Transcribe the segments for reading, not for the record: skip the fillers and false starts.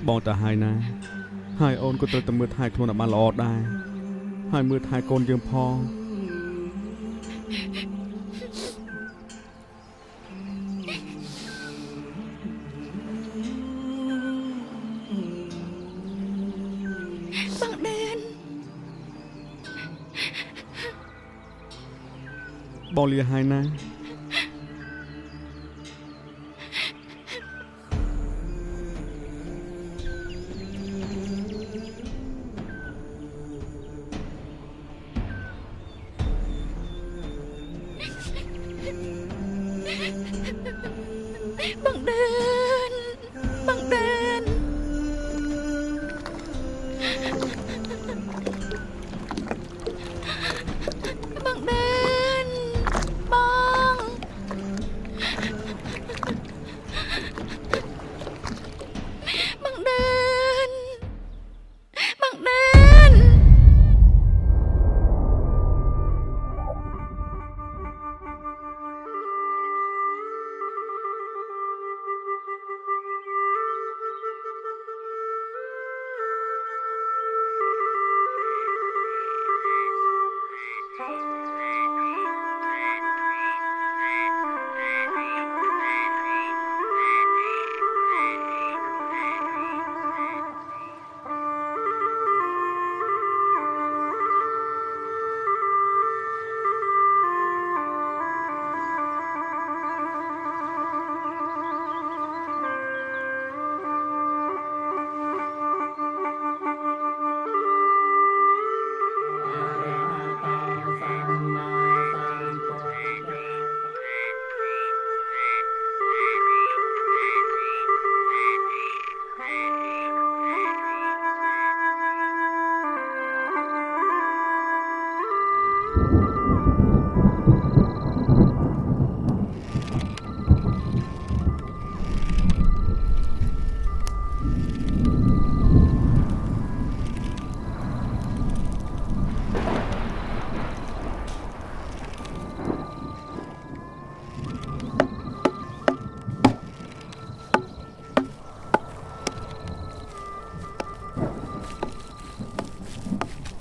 បងតាហើយណាហើយអូនក៏ត្រូវតែមើលថែខ្លួនឲ្យបានល្អដែរហើយមើលថែកូនយើងផងបងដែនបងលាហើយណាបងដែនបងដែនបងដែនបងបងដែនបងដែន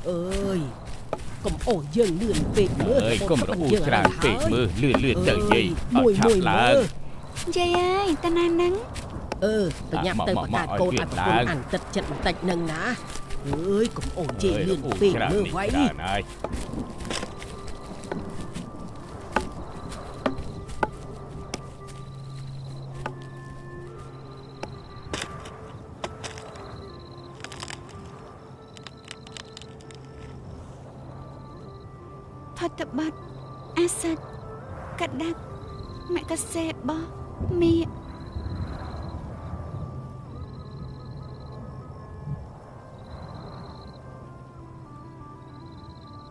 เอ้ยกុំអូយើងលឿនពេកមើលអើយកុំរអ៊ូច្រើនពេកមើលលឿនទៅយាយអត់ឆាប់ឡើងយាយអើយតាណានឹងទៅញ៉ាំទៅបកាកូនឲ្យប្រពន្ធអានទឹកចិត្តបន្តិចនឹងណាអើយកុំអូយាយលឿនពេកមើលໄວថតបាត់អាសាច់កាដាប់ម៉ែកសេបោះមី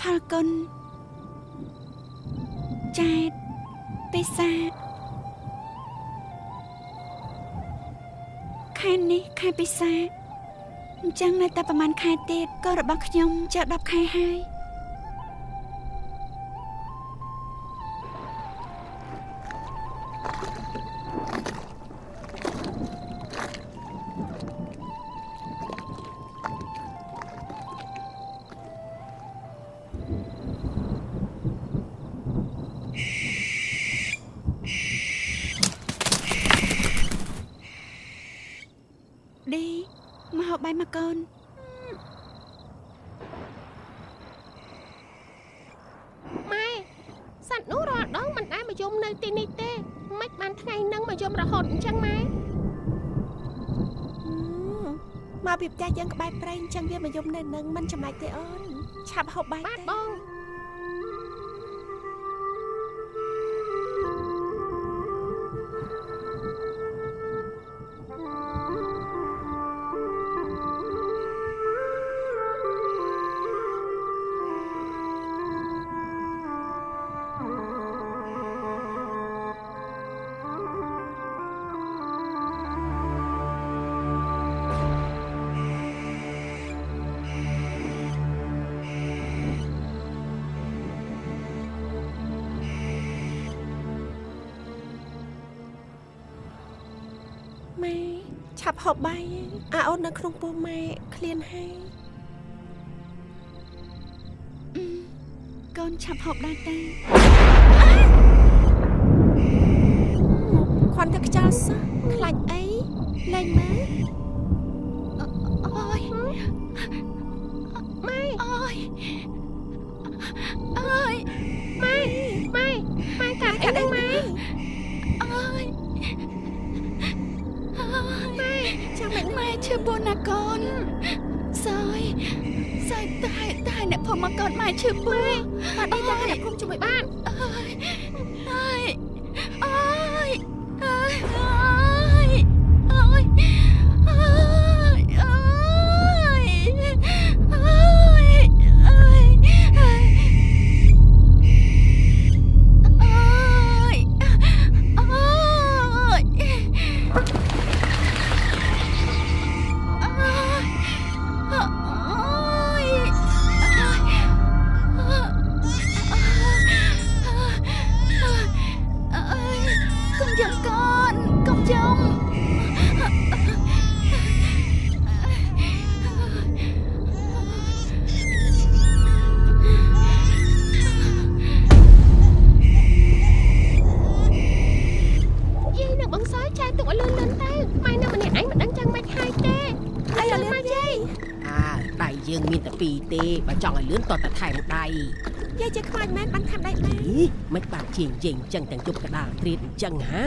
ផលគុណចែកបិសាខែនេះខែបិសាអញ្ចឹងនៅតែប្រហែលខែទៀតក៏របស់ខ្ញុំចើ10ខែហើយមកហូបបាយមកកូនម៉ែសត្វនោះរាល់ដងមិនដែលមកយំនៅទីនេះទេមិនបានថ្ងៃហ្នឹងមកយំរហូតអញ្ចឹងម៉ែមកពីផ្ទះយើងក្បែរព្រៃអញ្ចឹងវាមកយំនៅនឹងមិនចំណេចទេអូនឆាប់ហូបបាយទេបង ឆាប់ហូបបាយអាអូននៅក្នុងពោះម៉ែឃ្លានហើយក ូនឆាប់ហូបដែរទេ ខ្វាន់តែខ្ចាល់សោះខ្លាចអីលែងមើលអូយម៉ែអូយអូយម៉ែកាត់អីហ្នឹងម៉ែអូយចាំម៉ែឈឺពោះណាកូនសើយតែអ្នកភូមិមកកូនម៉ែឈឺពោះ បាត់អីតាអ្នកភូមិជួយបានអូយយើងមានតែពីរទេបើចង់ឲ្យលឿនតតែថែមដៃយាយចេះខ្លាចមែនបានថែមដៃម៉ែមិនបានជាងអញ្ចឹងទាំងជប់កដាលត្រៀតអញ្ចឹងហា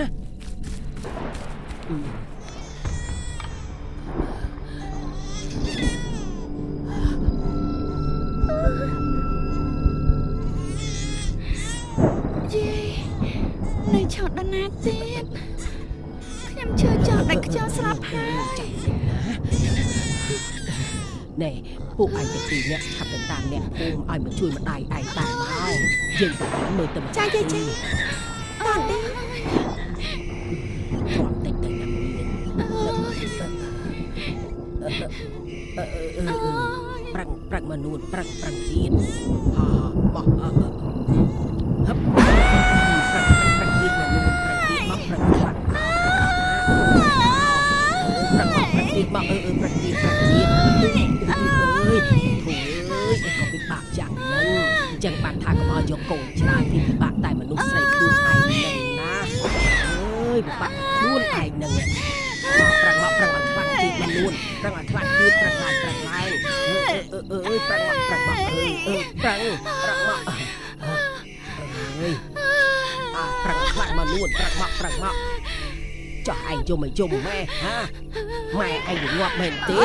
នៅឆោតដល់ណាទៀតខ្ញុំឈឺចោលដាច់ខ្យល់ស្លាប់ហើយណែពួកឯងទាំងពីរនាក់ឆាប់ទៅតាមអ្នកភូមិឲ្យមកជួយម្ដាយឯងតែមកយើងតែមើលទៅចាយាយចាតោះទេគ្រាន់តិចទៅណាមានប្រឹងមកនួនប្រឹងទៀតហាបោះហឹបប្រឹងទៀតមកនួនប្រឹងទៀតមកប្រឹងខ្លាំងប្រឹងទៀតមកប្រឹងទៀតអើយធូអើយក៏ពិបាកយ៉ាងហ្នឹងអញ្ចឹងបានថាកុំឲ្យយកកូនច្រើនពីពិបាកតែមនុស្សស្រីខ្លួនឯងហ្នឹងណាអើយពិបាកខ្លួនឯងហ្នឹងប្រឹងឲ្យខ្លាំងទៀតមកនួនប្រឹងឲ្យខ្លាំងទៀតប្រឹងឡើងប្រឹងឡើងអើយប្រឹងមកប្រឹងមកប្រឹងមកអើយប្រឹងខ្លាំងមកនួនប្រឹងមកចោះឯងយំម៉ែហាម៉ែឯងងាប់មែនទេ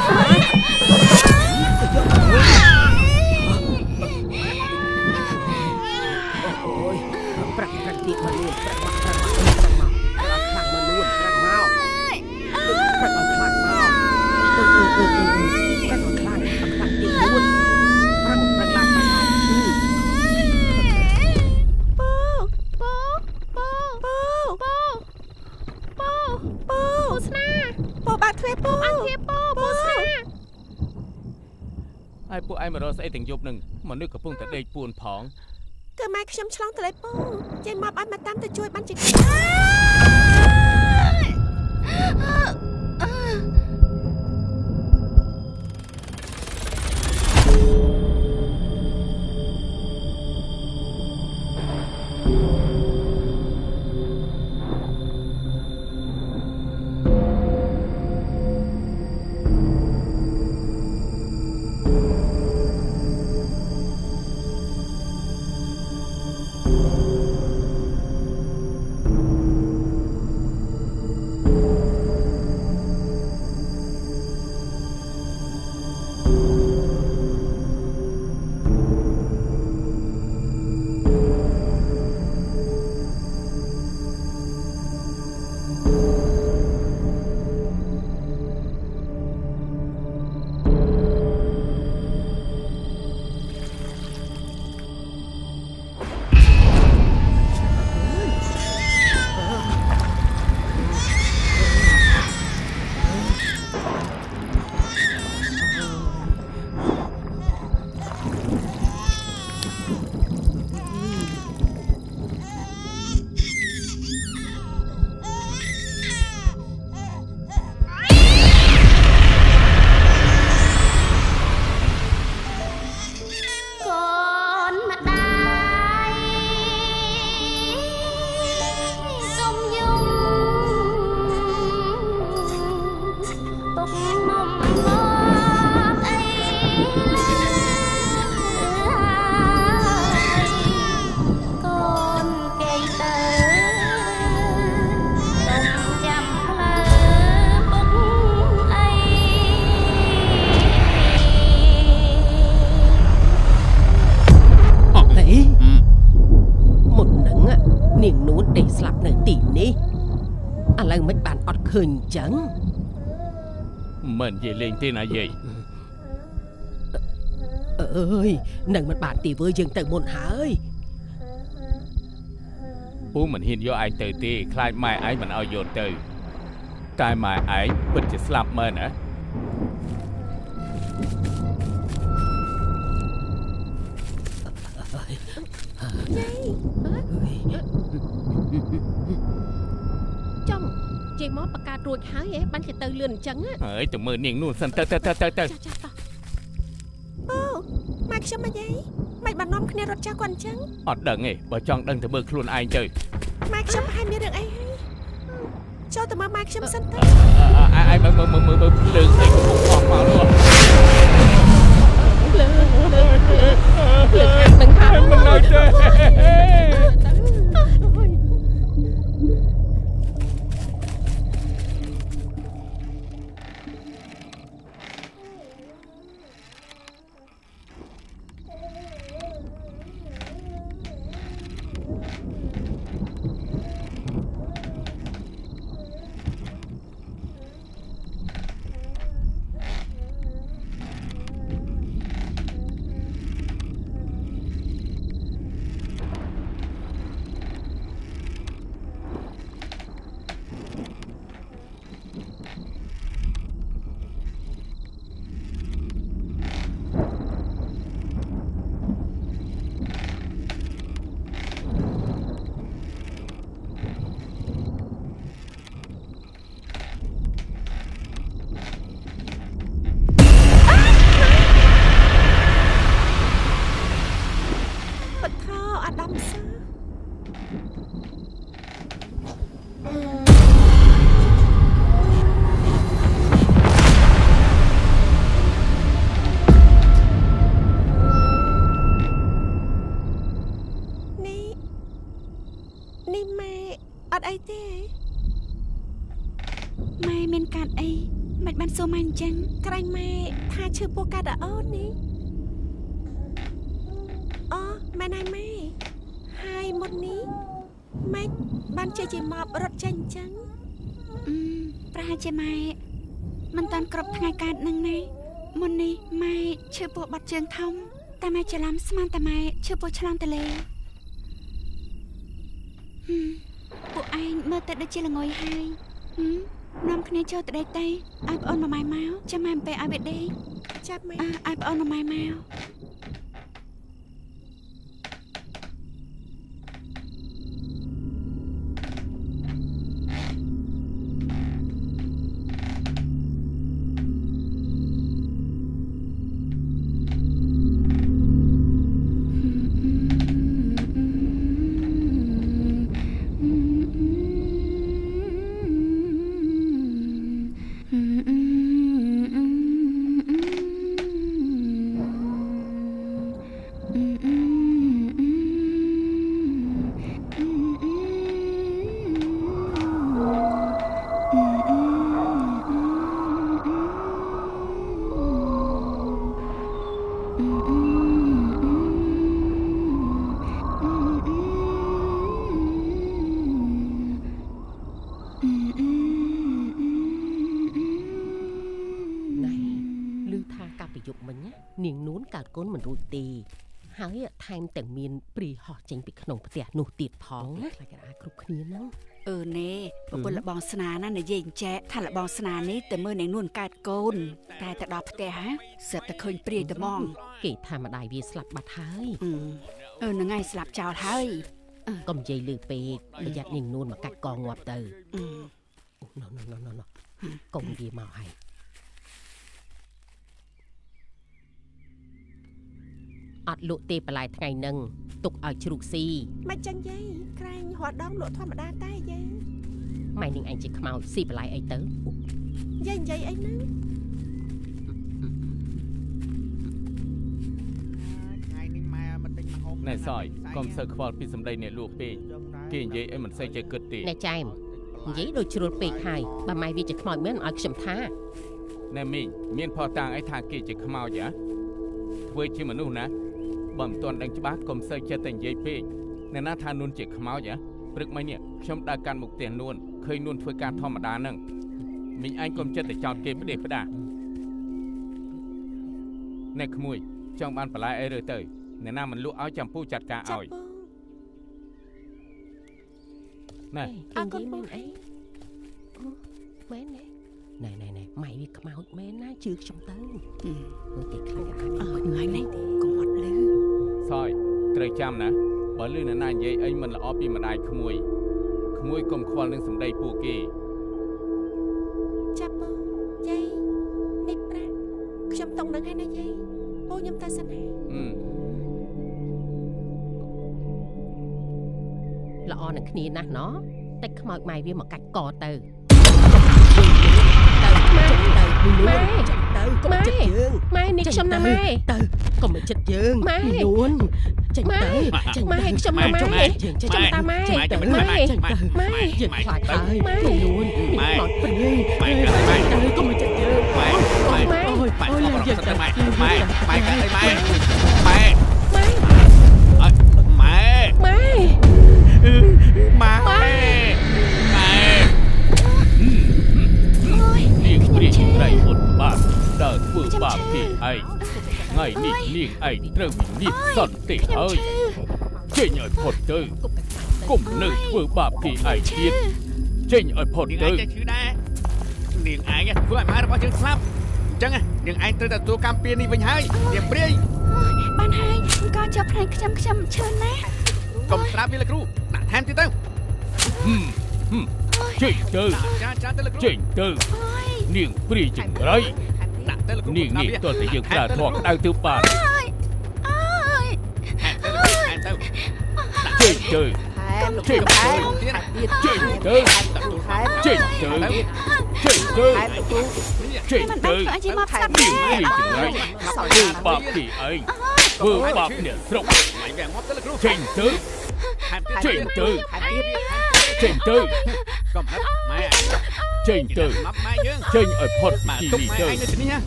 អូយប្រឹងទៀតមកនួនប្រឹងមកខ្លាំងមកនួនប្រឹងមកប្រឹងខ្លាំងមកប្រឹងខ្លាំងទៀតនួនប្រឹងឡើងស្នាពោបាក់ទ្វេពោអធិពោស្នាហើយពួកឯងមករកស្អីទាំងយប់នឹងមនុស្សកំពុងតែដេកពួនផងគឺម៉ែខ្ញុំឆ្លងទៅលេពោចេញមកឲ្យមកតាមទៅជួយបានជា ឥឡូវមិនបានអត់ឃើញអញ្ចឹង មិននិយាយលេងទេណាយាយ អើយនឹងមិនបានទីវើយើងទៅមុនហើយ ពូមិនហ៊ានយកឯងទៅទេខ្លាចម៉ែឯងមិនឲ្យយកទៅតែម៉ែឯងពិតជាស្លាប់មែនណា ចំជ័យមកបការួចហើយឯងបានគេទៅលឿនអញ្ចឹង ហើយទៅមើលនាងនោះសិនទៅ ចាចាតោះ អូម៉ែខ្ញុំមកយាយមិនបាននាំគ្នារត់ចាស់គាត់អញ្ចឹង អត់ដឹងទេបើចង់ដឹងទៅមើលខ្លួនឯងទៅ ម៉ែខ្ញុំប្រហែលមានរឿងអីហើយចូលទៅមើលម៉ែខ្ញុំសិនទៅ ឯងមើលភ្លើងអីកំពុងអស់មកនោះ នឹងថា មិននៅទេ នេះម៉ែអត់អីទេម៉ែមានកាត់អីមិនបានសួរម៉ែអញ្ចឹងក្រែងម៉ែថាឈឺពោះកាត់ដល់អូននេះអូម៉ែណៃម៉ែហើយមុននេះម៉ែបានជិះជិះមករត់ចេញអញ្ចឹងប្រហែលជាម៉ែមិនតាន់គ្រប់ថ្ងៃកើតនឹងណាមុននេះម៉ែឈឺពោះបាត់ជើងធំតែម៉ែច្រឡំស្មានតែម៉ែឈឺពោះឆ្លងទលេពួកឯងមើលទៅដូចជាល្ងុយហើយនាំគ្នាចូលទៅដេកទៅឲ្យប្អូនម៉ែមកចាំម៉ែអំពេលឲ្យវាដេកចាប់ម៉ែឲ្យប្អូនម៉ែមកនាងនួនកើតកូនមិនរួចទេហើយថែមទាំងមានព្រីហោះចេញពីក្នុងផ្ទះនោះទៀតផងណាខ្លាចគេអាចគ្រប់គ្នាហ្នឹងនេះប្រពន្ធលបងស្នាណានិយាយចែកថាលបងស្នានេះទៅមើលនាងនួនកើតកូនតែទៅដល់ផ្ទះហ่าស្រាប់តែឃើញព្រាយតែហ្មងគេថាម្ដាយវាស្លាប់បាត់ហើយនឹងឯងស្លាប់ចោលហើយកុំនិយាយលឺពេកប្រយ័ត្ននាងនួនមកកាច់កងងាប់ទៅណូកុំនិយាយមកហើយអត់លក់ទេបន្លែថ្ងៃហ្នឹងទុកឲ្យជ្រូកស៊ីមិនចឹងយាយក្រែងរត់ដងលក់ធម្មតាតែយាយម៉ែនាងឯងជាខ្មោចស៊ីបន្លែអីទៅយាយនិយាយអីហ្នឹងថ្ងៃនេះម៉ែមិនទិញម្ហូបណែសយកុំសើខ្វល់ពីសម្ដីអ្នកលក់ពេកគេនិយាយអីមិនសូវចេះគិតទេណែចែមនិយាយដូចជ្រុលពេកហើយបើម៉ែវាជាខ្មោចមែនឲ្យខ្ញុំថាណែមីងមានផតាំងអីថាគេជាខ្មោចហ៎ធ្វើជាមនុស្សណាបើមិនទាន់ដឹងច្បាស់កុំសូវចេះតែនិយាយពេកអ្នកណាថានួនជាខ្មោចហ៎ព្រឹកមិញនេះខ្ញុំដើរកាន់មុខផ្ទះនួន ឃើញនួនធ្វើការធម្មតាហ្នឹងមីងឯងកុំចិត្តតែចោតគេផ្ដេសផ្ដាអ្នកក្មួយចង់បានបន្លែអីរើទៅអ្នកណាមិនលក់ឲ្យចាំពូចាត់ការឲ្យណែ អើកូនបងអីមែនទេណែម៉ៃវាខ្មោចមែនណាជឿខ្ញុំទៅគេខ្លាចថ្ងៃនេះកុំអត់លឺសយត្រូវចាំណាបើលឺអ្នកណានិយាយអីមិនល្អពីម្ដាយក្មួយកុំខ្វល់នឹងសម្ដីពួកគេចាប់បងយាយនេះប្រាក់ខ្ញុំតង់នឹងហើយណាយាយពូខ្ញុំទៅសិនហើយល្អនឹងគ្នាណាស់ណោះតែខ្មោចម៉ៃវាមកកាច់កទៅម៉ែកុំចិត្តយើងម៉ែនេះខ្ញុំណាម៉ែទៅកុំចិត្តយើងម៉ែនួនចេញទៅចេញម៉ែខ្ញុំណាម៉ែយើងចេញតាម៉ែទៅម៉ែយើងខ្លាចហើយម៉ែនួនម៉ែព្រាយម៉ែទៅកុំចិត្តយើងម៉ែអូយយើងទៅម៉ែកាត់អីម៉ែម៉ែម៉ែនាងព្រាយត្រៃមុតបាបដើរធ្វើបាបពីឯងថ្ងៃនេះនាងឯងត្រូវវិនិច្ឆ័យសន្តិហើយចេញឲ្យផុតទៅកុំនៅធ្វើបាបពីឯងទៀតចេញឲ្យផុតទៅនាងឯងឈឺដែរនាងឯងធ្វើឲ្យម៉ែរបស់យើងស្លាប់អញ្ចឹងនាងឯងត្រូវតែទទួលកម្មពៀននេះវិញហើយនាងព្រាយបានហើយក៏ចាប់ផ្នែកខ្ញុំឈឺណាស់កុំស្រាប់វាលោកគ្រូដាក់ថែមទៀតទៅចេញទៅចេញទៅនាងព្រាយចង្រៃដាក់ទៅលោកគ្រូនាងនេះតើតែយើងប្រើធေါ်ក្តៅទៅបានចេញទៅចេញទៅចេញទៅចេញទៅចេញទៅចេញទៅនាងព្រាយចង្រៃធ្វើបាបពីឯងធ្វើបាបអ្នកស្រុកចេញទៅចេញទៅចេញទៅកំហិតម៉ែចេញទៅចេញឲ្យផុតពីនេះទៅនៅទីនេះ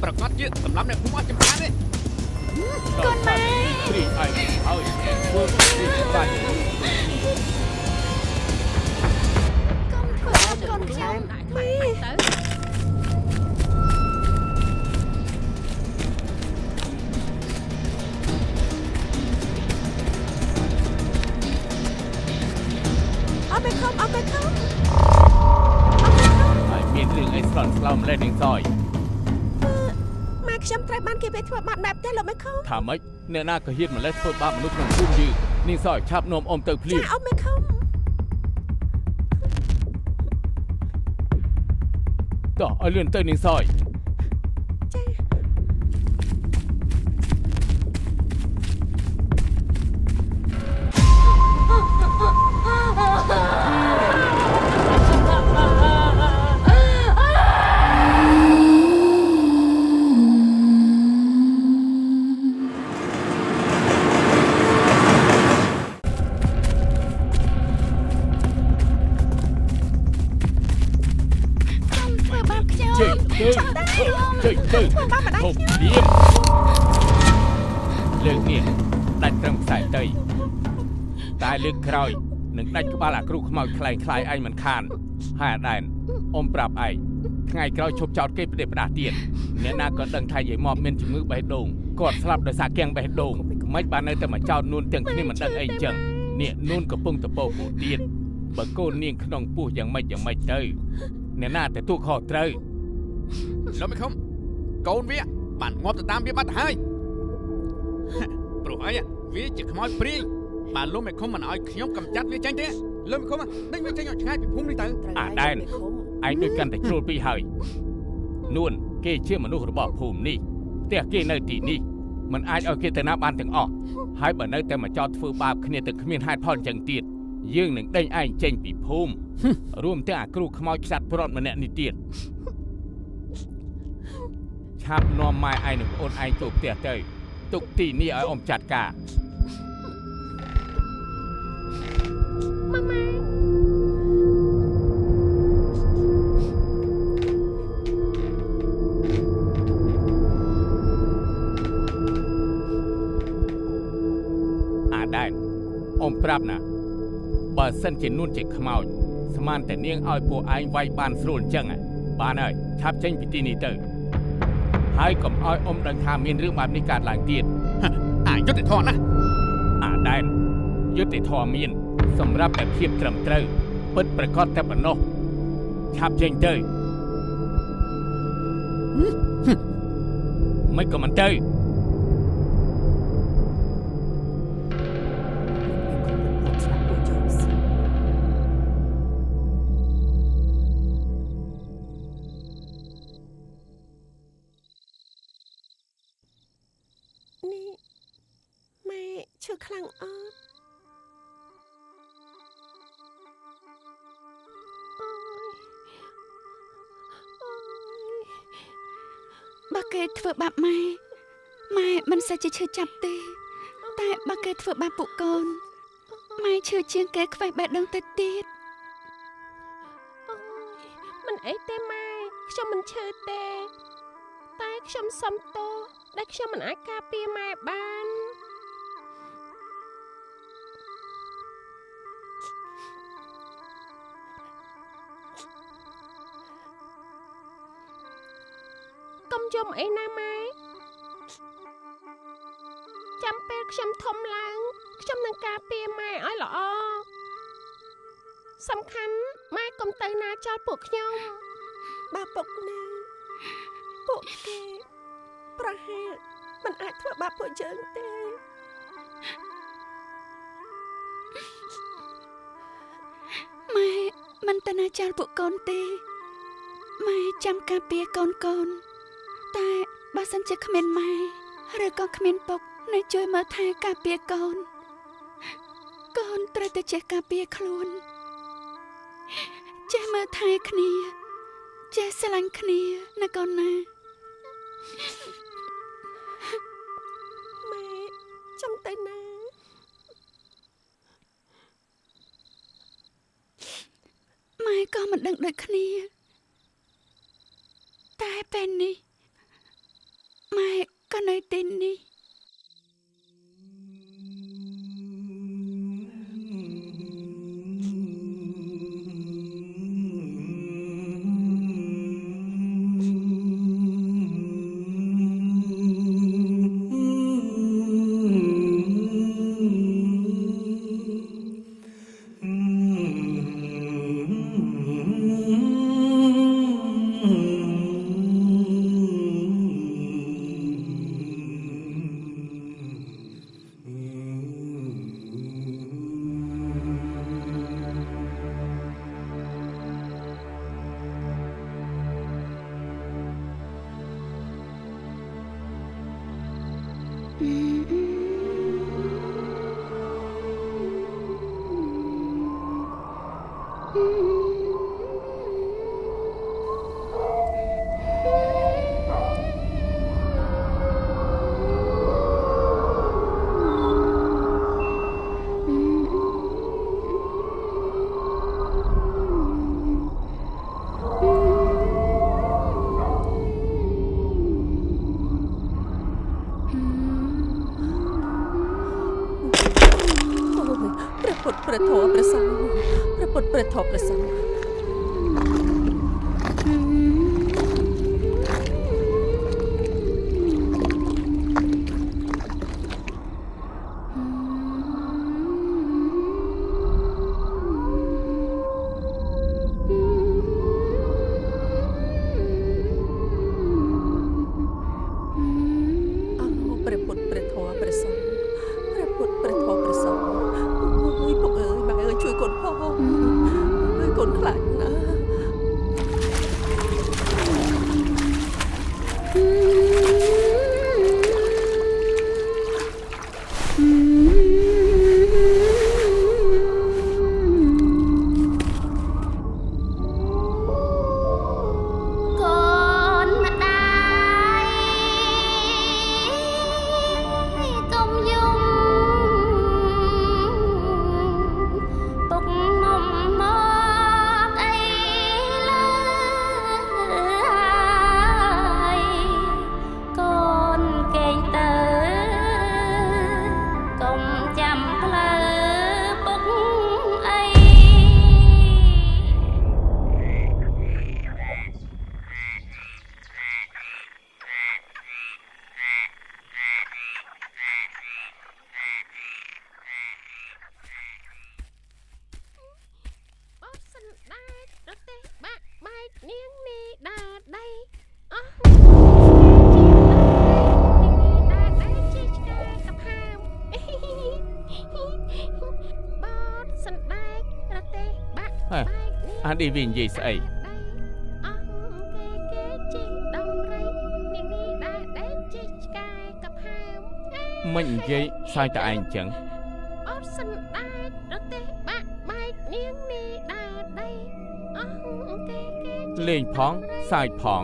ប្រកាសជាសម្រាប់អ្នកភូមិអត់ចំការទេកូនម៉ែព្រីឯងឲ្យធ្វើពីបាច់កូនខ្ញុំម៉ែទៅអត់ខំហើយមានរឿងអីស្រន់ស្លោមលេះនឹងសយម៉ែខ្ញុំត្រូវបានគេវាធ្វើបាបបែបទេលោកមិនខំថាម៉េចអ្នកណាក៏ហ៊ានម្លេះធ្វើបាបមនុស្សក្នុងភូមិយើងនាងសយឆាប់នាំអ៊ំទៅភ្លាមអ៊ំមិនខំតោះឲ្យលឿនទៅនាងសយចេញទៅហូបលៀមលើកនេះដាច់ត្រឹមខ្សែដីតែលើកក្រោយនឹងដាច់ក្បាលអាគ្រូខ្មោចខ្លែងខ្លាយឯងមិនខានហើយអាដែនអ៊ំប្រាប់ឯងថ្ងៃក្រោយឈប់ចោតគេផ្ដេសផ្ដាស់ទៀតអ្នកណាក៏ដឹងថាយាយម៉បមានជំងឺបេះដូងគាត់ស្លាប់ដោយសារគាំងបេះដូងមិនបាននៅតែមកចោតនួនទាំងគ្នាមិនដឹងអីអញ្ចឹងនេះនួនកំពុងតពោពោទៀតបើកូននាងក្នុងពោះយ៉ាងម៉េចទៅអ្នកណាទទួលខុសត្រូវលោកមិនខំកូនវាបានងាប់ទៅតាមវាបាត់ទៅហើយព្រោះអីវាជាខ្មោចព្រាយបាទលោកមិនខំមិនឲ្យខ្ញុំកម្ចាត់វាចេញទេលោកមិនខំដេញវាចេញឲ្យឆ្ងាយពីភូមិនេះទៅអាដែនឯងដូចកាន់តែជ្រុលពីហើយនួនគេជាមនុស្សរបស់ភូមិនេះផ្ទះគេនៅទីនេះមិនអាចឲ្យគេទៅណាបានទាំងអស់ហើយបើនៅតែមកចោទធ្វើបាបគ្នាទៅគ្មានហេតុផលអញ្ចឹងទៀតយើងនឹងដេញឯងចេញពីភូមិរួមទាំងអាគ្រូខ្មោចខ្សាត់ព្រាត់ម្នាក់នេះទៀតឆាប់នាំម៉ែឯងនិងប្អូនឯងចូលផ្ទះទៅទុកទីនេះឲ្យអ៊ំចាត់ការម៉ាម៉ាអាដែនអ៊ំប្រាប់ណាបើសិនជានួនជាខ្មោច ស្មានតែនាងឲ្យពួកឯងវាយបានស្រួលអញ្ចឹងបានហើយឆាប់ចេញពីទីនេះទៅហើយកុំឲ្យអ៊ំដឹងថាមានរឿងបែបនេះកើតឡើងទៀតអាយុត្តិធម៌ណាស់អាដែនយុត្តិធម៌មានសម្រាប់តែភាពត្រឹមត្រូវពិតប្រាកដតែប៉ុណ្ណោះឆាប់ចេញទៅមិនក៏មិនទៅឈឺខ្លាំងអត់បើគេធ្វើបាបម៉ែមិនសូវជាឈឺចាប់ទេតែបើគេធ្វើបាបពួកកូនម៉ែឈឺជាងគេខ្វេះបេះដូងទៅទៀតមិនអីទេម៉ែខ្ញុំមិនឈឺទេតែខ្ញុំសុំទោសដែលខ្ញុំមិនអាចការពារម៉ែបានកុំយំអីណាម៉ែចាំពេលខ្ញុំធំឡើងខ្ញុំនឹងការពារម៉ែឲ្យល្អសំខាន់ម៉ែកុំទៅណាចោលពួកខ្ញុំបើពុកណាពួកគេប្រហែលមិនអាចធ្វើបាបពួកយើងទេម៉ែមិនទៅណាចោលពួកកូនទេម៉ែចាំការពារកូនតែបើសិនជាគ្មានម៉ែឬក៏គ្មានពុកនៅជួយមើលថែការពារកូនត្រូវតែចេះការពារខ្លួនចេះមើលថែគ្នាចេះស្រឡាញ់គ្នាណាកូនណាម៉ែចង់ទៅណាម៉ែក៏មិនដឹងដូចគ្នាតែពេលនេះម៉ែក៏នៅទីនេះព្រះធម៌ព្រះសង្ឃព្រះពុទ្ធព្រះធម៌ព្រះសង្ឃខ អាឌីវិញនិយាយស្អីមិននិយាយសើចតែឯងចឹងអត់សិនដែររទេះបាក់បែកនាងនេះដែរដៃលេងផងសើចផង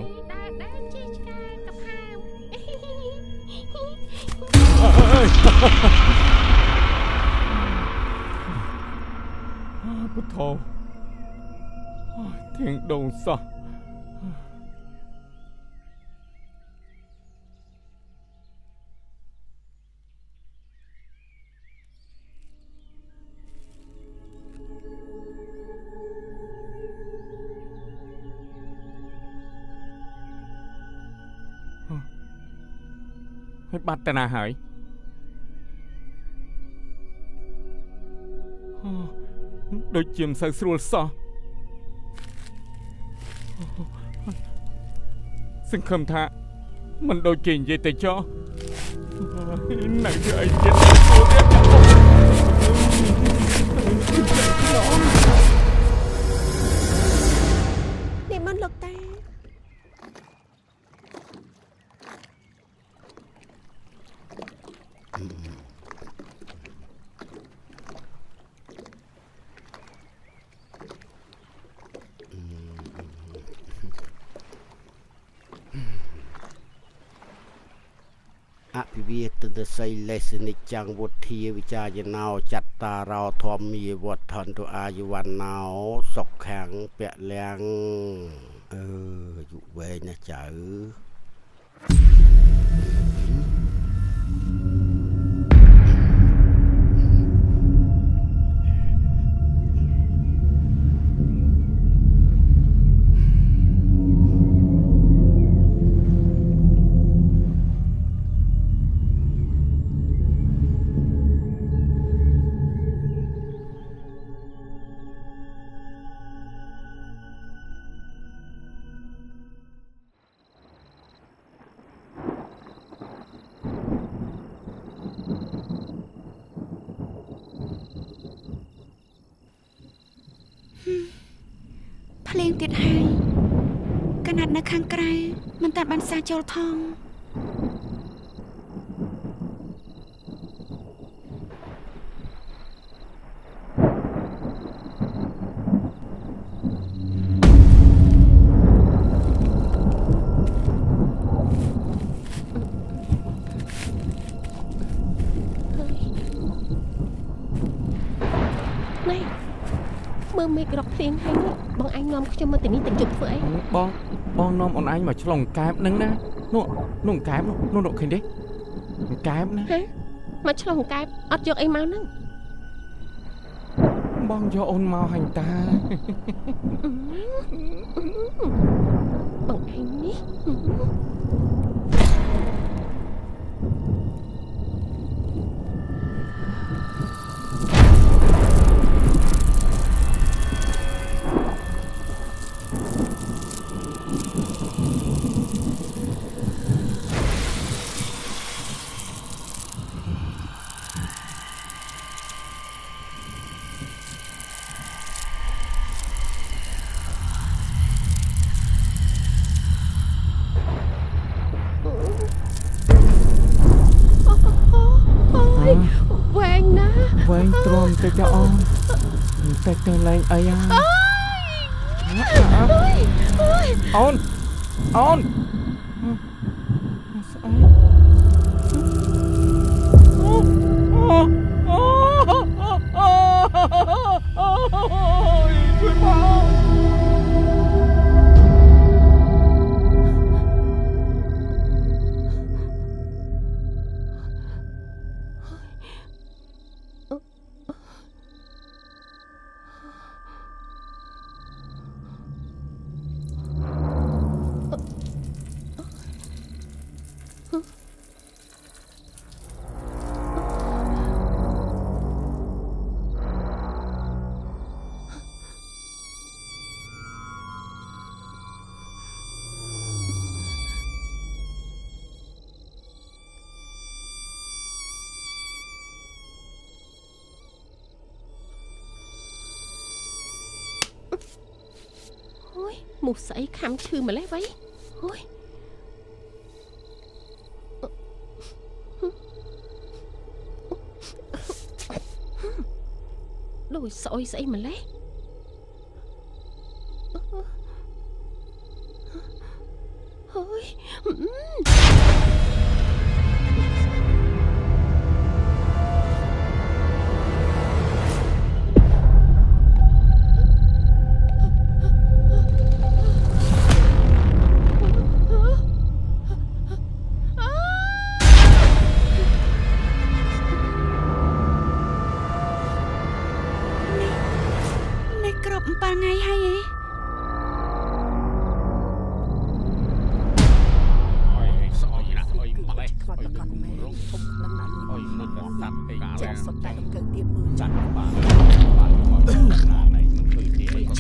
ពុទ្ធោទៀងដងសោះហើយបាត់តាណាហើយដូចជាមិនសូវស្រួលសោះសង្ឃឹមថាមិនដូចគេនិយាយទៅចោះនៅជាអីទៀតស្រួលទៀតនេះមិនលោកតាអភិវាទិស័យលេសនិច្ចំវុធាវិចាយណោចត្តារោធម្មាវត្ថន្តុអាយុវណ្ណោសុខាំងពលំអាយុវែងណាស់ចៅភ្លេងទៀតហើយកណាត់នៅខាងក្រៅមិនតាន់បានសាចូលថងមើលមេឃរកភ្លៀងហើយនេះបងអញនាំខ្ញុំមកទីនេះទាំងជប់ធ្វើអីបងនាំអូនអញមកឆ្លងកែបហ្នឹងណានោះកែបនោះឃើញទេកែបណាមកឆ្លងកែបអត់យកអីមកហ្នឹងបងយកអូនមកហាញ់តាបងអញនេះវែងទ្រាំទៅចាអូនតែទៅឡើងអីហើយអូនស្អីជួយមក អូយមូស្អីខំឈឺម្លេះវ៉ៃអូយដូចស្អុយស្អីម្លេះអូយ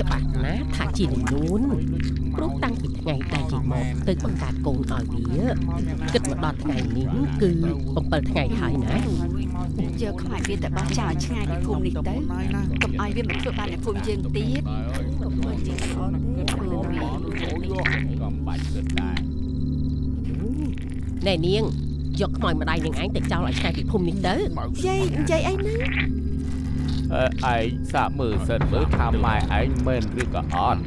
ច្បាស់ណាស់ថាជានឹងនួនព្រោះតាំងពីថ្ងៃដែលជីមកទៅបង្កើតកូនឲ្យវាគិតមកដល់ថ្ងៃនេះគឺ7ថ្ងៃហើយណាយកខ្លាចវាតែបោះចោលឆ្ងាយពីភូមិនេះទៅកុំឲ្យវាមកធ្វើបាបអ្នកភូមិយើងទៀតណែនាងយកខ្មោចម្ដាយនាងឯងទៅចោលឲ្យឆ្ងាយពីភូមិនេះទៅយាយនិយាយអីហ្នឹងឯងសាកមើលសិនមើលថាម៉ែឯងមែនឬក៏អត់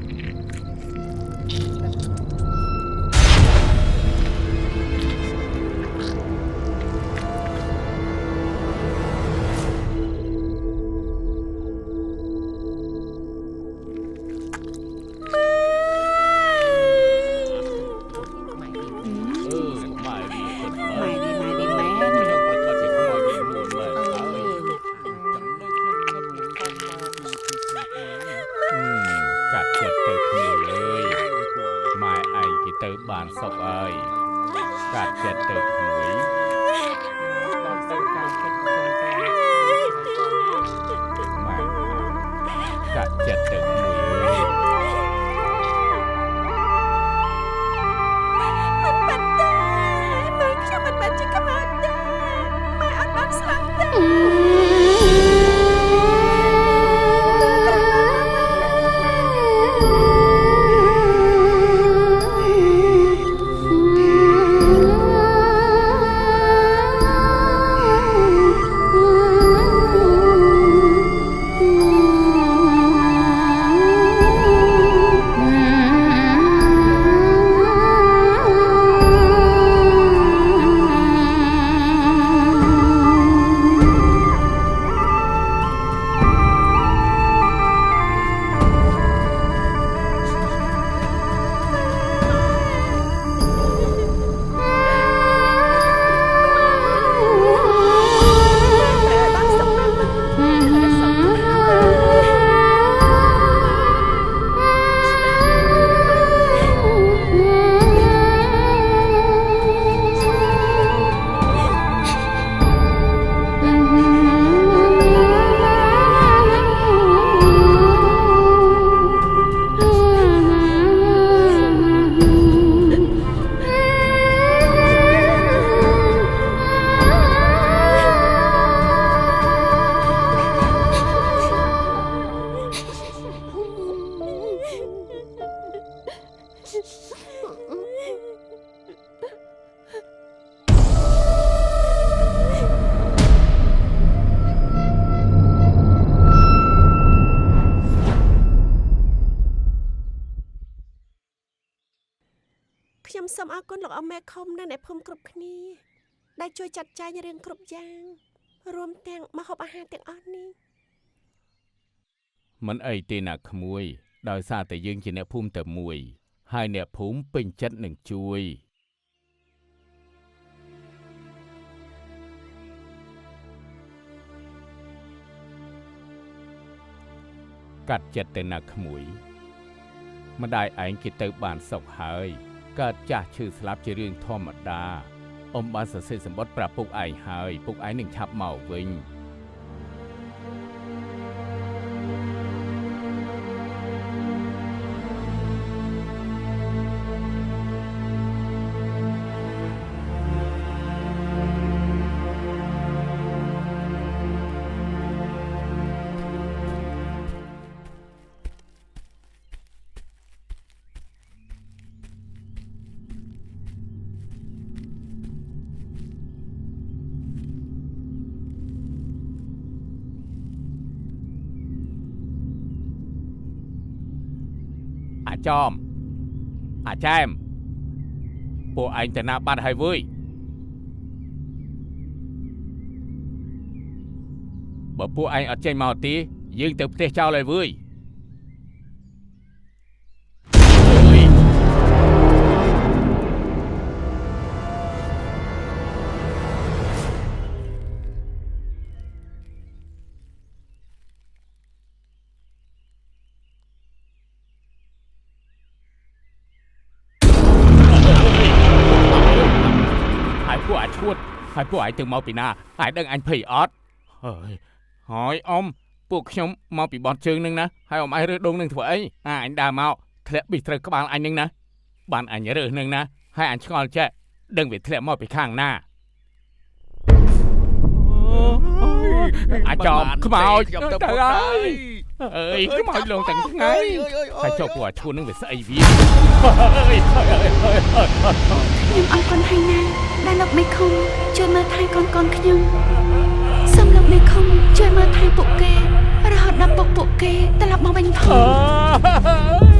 បានសុកអើយកាត់ចិត្តទៅក្មួយម៉ែកាត់ចិត្តទៅក្មួយអើយមិនបាត់ទេម៉ែខ្ញុំមិនបាត់ជាខ្មោចទេម៉ែអត់បានស្លាប់ទេខ្ញុំសូមអរគុណលោកអមេខុំនិងអ្នកភូមិគ្រប់គ្នាដែលជួយចាត់ចែងរឿងគ្រប់យ៉ាងរួមទាំងម្ហូបអាហារទាំងអស់នេះមិនអីទេណាក្មួយដោយសារតែយើងជាអ្នកភូមិតែមួយហើយអ្នកភូមិពេញចិត្តនឹងជួយកាត់ចិត្តទៅណាក្មួយម្ដាយឯងគេទៅបានសុខហើយកើតចាស់ឈឺស្លាប់ជារឿងធម្មតាអ៊ំបានសរសេរសម្បត្តិប្រាប់ពុកឯងហើយពុកឯងនឹងឆាប់មកវិញ จอมแจมพวกไอ้แต่หน้าบ้านให้เว้ยบ่พวกไอ้เอาใจมาตียิงเติมเตะเจ้าเลยเว้ยchuột haiผู้ไอ้ถึงเมาปีหน้าไอ้ดังอันผีออดเฮ้ยหอยอมพวกខ្ញុំមកពីបនជើងនឹងណាហើយអមឯងរើសដងនឹងធ្វើអីអញដើរមកធ្លាក់ពីត្រូវក្បាលអញនឹងណាបានអញរើសនឹងណាហើយអញឆ្ងល់ចេះដឹងវាធ្លាក់មកពីខាងណាអាចោមខ្មោចខ្ញុំទៅពុកហើយអើយខ្មោចលងទាំងថ្ងៃហើយចុះពួកឈួននឹងវាស្អីវាខ្ញុំអរគុណហើយណាដែលលោកមេឃុំជួយមើលថែកូនខ្ញុំសូមលោកមេឃុំជួយមើលថែពួកគេរហូតដល់ពួកគេត្រឡប់មកវិញផង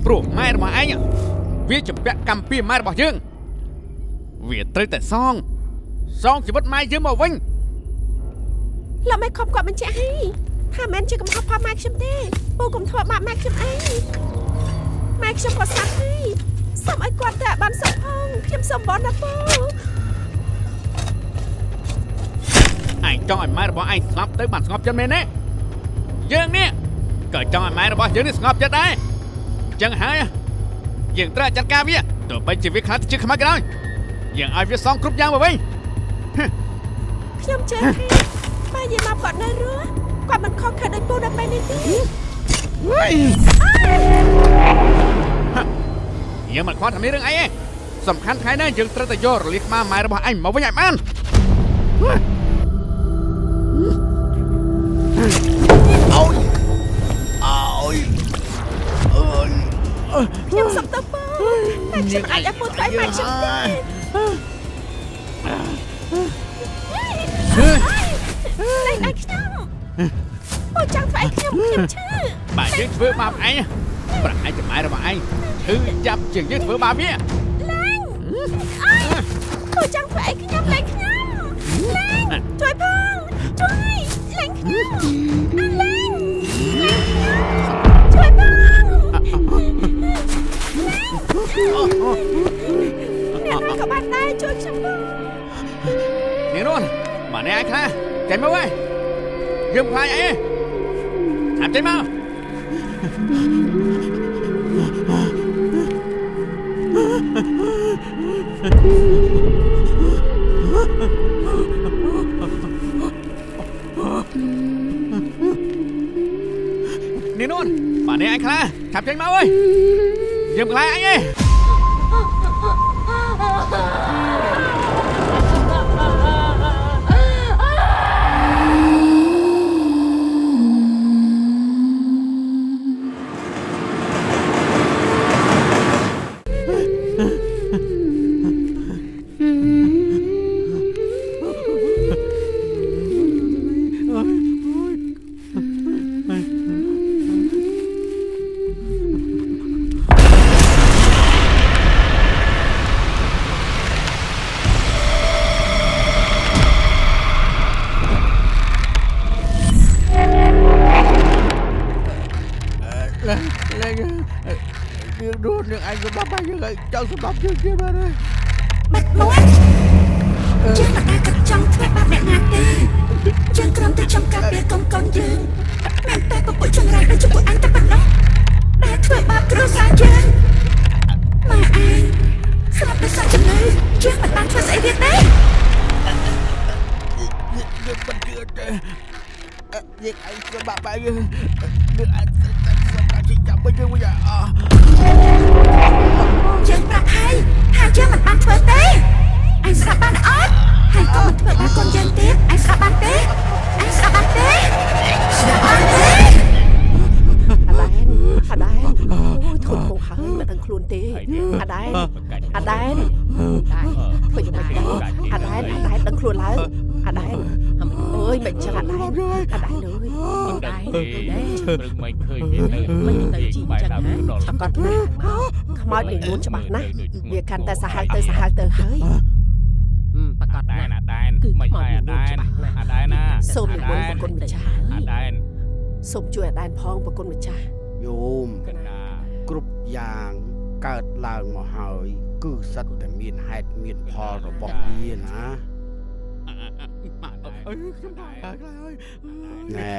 ព្រោះម៉ែរបស់ឯងវាចម្ពាក់កម្មពីម៉ែរបស់យើងវាត្រូវតែសងជីវិតម៉ែយើងមកវិញលោកម៉ែខំគាត់បញ្ជាក់ឲ្យថាមិនជាកំហុសផលម៉ែខ្ញុំទេពូកុំធ្វើបាបម៉ែខ្ញុំអីម៉ែខ្ញុំក៏ស្ដាប់ហើយសូមឲ្យគាត់តែបានសុខផងខ្ញុំសូមបងណាពូឯងចង់ឲ្យម៉ែរបស់ឯងស្លាប់ទៅបានស្ងប់ចិត្តមែនទេយើងនេះក៏ចង់ឲ្យម៉ែរបស់យើងនេះស្ងប់ចិត្តដែរចឹងហើយយើងត្រូវចាត់ការវាទោះបីជាវាខ្លាចទៅជាខ្មៅក៏ដោយយើងឲ្យវាសងគ្រប់យ៉ាងមកវិញខ្ញុំជឿថាបើយាយមកគាត់នៅរស់គាត់មិនខកខានដោយពូដល់ពេលនេះទេយើងមិនខ្វល់ថាមានរឿងអីទេសំខាន់ថ្ងៃនេះយើងត្រូវតែយករលីខ្មាម៉ែរបស់ឯងមកវិញឲ្យបានខ្ញុំសុំទៅពូតែខ្ញុំអាចឲ្យពូថ្លៃម៉ែខ្ញុំទេលេងឲ្យខ្ញុំពូចង់ធ្វើឲ្យខ្ញុំឈឺបើយើងធ្វើបាបឯងប្រាក់ឯងចំម៉ែរបស់ឯងឈឺចាប់ជាងយើងធ្វើបាបវាលេងពូចង់ធ្វើឲ្យខ្ញុំលេងជួយផងជួយលេងខ្ញុំលេងជួយផងអ្នកក៏បានដែរជួយខ្ញុំផងនេះនោះមកនេះឯងខ្លះចេញមកវិញយើងខ្លាចអីថាចេញមកនេះនោះមកនេះឯងខ្លះឆាប់ចេញមកវិញយើងខ្លាចអី នឹងឯងសម្រាប់ហើយយើងឲ្យចង់សម្រាប់យើងទៀតបាទបាត់មួយយើងមិនអាចចង់ធ្វើបាបអ្នកណាទេយើងគ្រាន់តែចង់ការពារកូនយើងមានតែពពួកចង្រៃដូចពួកអញតែប៉ុណ្ណោះដែលធ្វើបាបគ្រួសារយើងម៉ែឯងស្រាប់តែសោះជំនឿយើងមិនបានធ្វើស្អីទៀតទេយើងមិនជឿទេយើងឯងសម្រាប់ហើយយើងអាចសម្រាប់ជិះចាប់វិញយើងវិញយើងប្រាប់ហើយថាយើងមិនបានធ្វើទេអញស្ដាប់បានអត់ហើយក៏មិនធ្វើបាបកូនយើងទៀតអញស្ដាប់បានទេអញស្ដាប់បានទេស្ដាប់បានទេអាដែនអូយធន់ហូរហើយមិនដឹងខ្លួនទេអាដែនធ្វើយ៉ាងម៉េចដែរអាដែនដឹងខ្លួនឡើងអាដែនអើយមិនចឹងអាដែនអើយព្រឹកមិនឃើញវានៅមិនទៅជីចឹងណាឆាប់គាត់ណាខ្មោចនឹងនួនច្បាស់ណាស់វាកាន់តែសាហាវទៅហើយប្រកាសណាអាដែនមិនហើយអាដែនណាសូមនិមន្តប្រគុណម្ចាស់អាដែនសូមជួយអាដែនផងប្រគុណម្ចាស់โยมគ្រប់យ៉ាងកើតឡើងមកហើយគឺសិតតែមានហេតុមានផលរបស់វាណាណែ